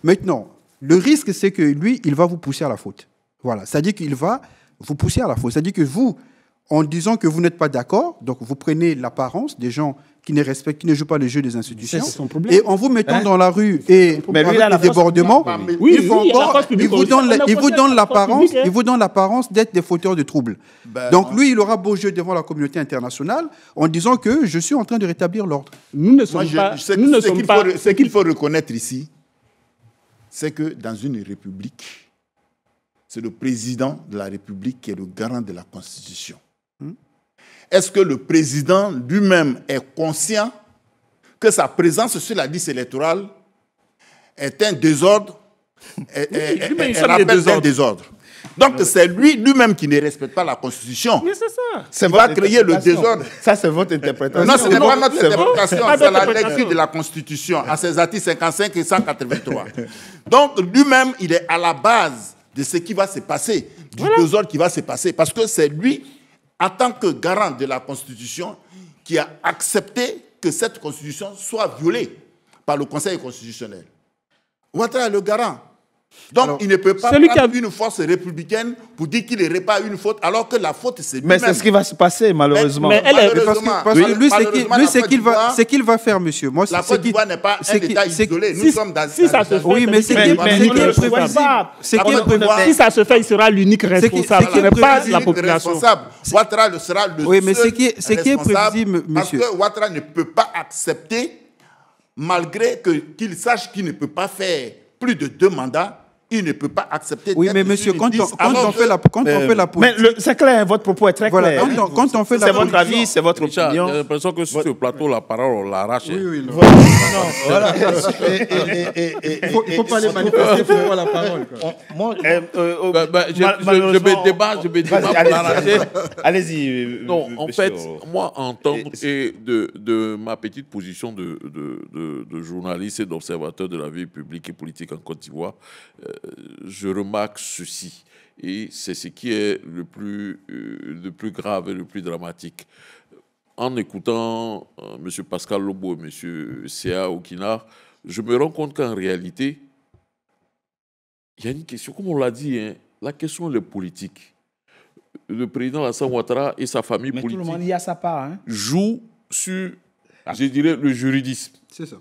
Maintenant, le risque, c'est que lui, il va vous pousser à la faute. Voilà, c'est-à-dire qu'il va vous pousser à la faute. C'est-à-dire que vous, en disant que vous n'êtes pas d'accord, donc vous prenez l'apparence des gens qui ne jouent pas le jeu des institutions, et en vous mettant dans la rue et avec les débordements, il vous donne l'apparence d'être des fauteurs de troubles. Donc lui, il aura beau jeu devant la communauté internationale en disant que je suis en train de rétablir l'ordre. Ce qu'il faut reconnaître ici, c'est que dans une république, c'est le président de la République qui est le garant de la Constitution. Est-ce que le président lui-même est conscient que sa présence sur la liste électorale est un désordre, rappelle un désordre? Donc c'est lui-même qui ne respecte pas la Constitution. Mais c'est ça. Ça va créer le désordre. Ça, c'est votre interprétation. Non, ce n'est pas notre interprétation, c'est la lecture de la Constitution, à ses articles 55 et 183. Donc lui-même, il est à la base de ce qui va se passer, du désordre qui va se passer. Parce que c'est lui, en tant que garant de la Constitution, qui a accepté que cette Constitution soit violée par le Conseil constitutionnel. Ouattara est le garant. Donc, il ne peut pas prendre une force républicaine pour dire qu'il ne répare une faute, alors que la faute, c'est lui-même. Mais c'est ce qui va se passer, malheureusement. Parce que lui, ce qu'il va faire, monsieur. Moi, la Côte d'Ivoire n'est pas un État isolé. Nous sommes dans... Si ça se fait, oui, mais c'est qui est prévisible. Si ça se fait, il sera l'unique responsable. Ce n'est pas la population. Ouattara sera le seul responsable, parce que Ouattara ne peut pas accepter, malgré qu'il sache qu'il ne peut pas faire plus de 2 mandats, il ne peut pas accepter. Oui, mais monsieur, quand on fait la politique... Mais c'est clair, votre propos est très clair. Quand on fait la c'est votre avis, c'est votre opinion. J'ai l'impression que sur ce plateau, la parole, on l'arrache. Oui, non. Voilà. Il ne faut pas les manifester, il faut avoir la parole. Je me débat pour l'arracher. Allez-y. Non, en fait, moi, entendre et de ma petite position de journaliste et d'observateur de la vie publique et politique en Côte d'Ivoire, je remarque ceci, et c'est ce qui est le plus grave et le plus dramatique. En écoutant M. Pascal Lobo et M. C.A. Okinar, je me rends compte qu'en réalité, il y a une question, comme on l'a dit, la question est politique. Le président Alassane Ouattara et sa famille politique tout le monde y a sa part, jouent sur, je dirais, le juridisme. C'est ça.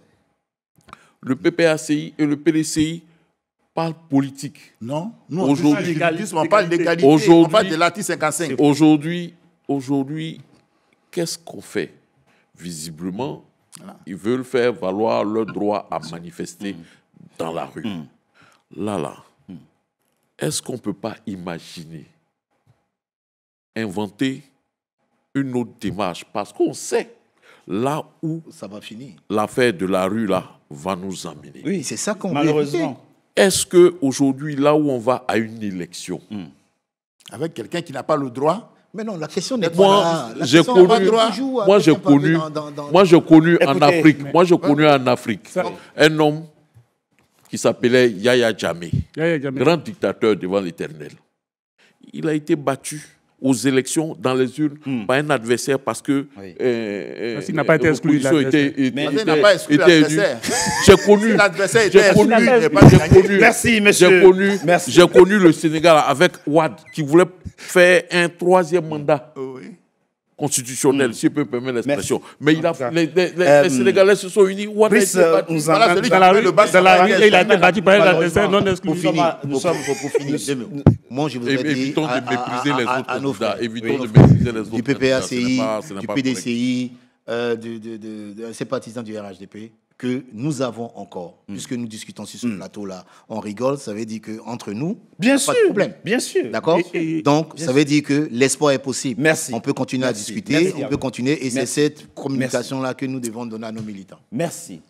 Le PPACI et le PDCI parle politique. Non, nous, on parle d'égalité, on parle de l'article 55. Aujourd'hui, qu'est-ce qu'on fait? Visiblement, ils veulent faire valoir leur droit à manifester dans la rue. Là. est-ce qu'on ne peut pas imaginer, inventer une autre démarche? Parce qu'on sait là où ça va finir. L'affaire de la rue là va nous amener. Oui, c'est ça qu'on malheureusement. Est-ce qu'aujourd'hui, là où on va à une élection, avec quelqu'un qui n'a pas le droit? Mais non, la question n'est moi, pas j'ai connu en Afrique. Moi, j'ai connu en Afrique un homme qui s'appelait Yaya Jammeh, grand dictateur devant l'Éternel. Il a été battu aux élections dans les urnes par un adversaire parce que il n'a pas été exclu. Il n'a pas exclu l'adversaire. J'ai connu. L'adversaire était exclu. J'ai connu le Sénégal avec Ouad qui voulait faire un 3e mandat constitutionnel, si je peux me permettre l'expression. Mais les Sénégalais se sont unis. Ouad a été battu. Dans la rue, il a été battu par un adversaire non exclu. Moi, je voudrais dire évitons de mépriser les autres candidats. Évitons de mépriser les autres du PPACI, candidats. du PDCI, de ces partisans du RHDP, que nous avons encore, puisque nous discutons sur ce plateau-là, on rigole, ça veut dire qu'entre nous, pas de problème. Bien sûr. D'accord. Donc, ça veut dire que l'espoir est possible. Merci. On peut continuer à discuter, on peut continuer, et c'est cette communication-là que nous devons donner à nos militants. Merci.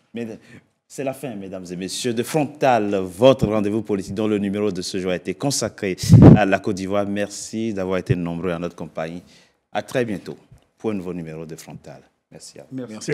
C'est la fin, mesdames et messieurs, de Frontal, votre rendez-vous politique dont le numéro de ce jour a été consacré à la Côte d'Ivoire. Merci d'avoir été nombreux à notre compagnie. À très bientôt pour un nouveau numéro de Frontal. Merci à vous. Merci.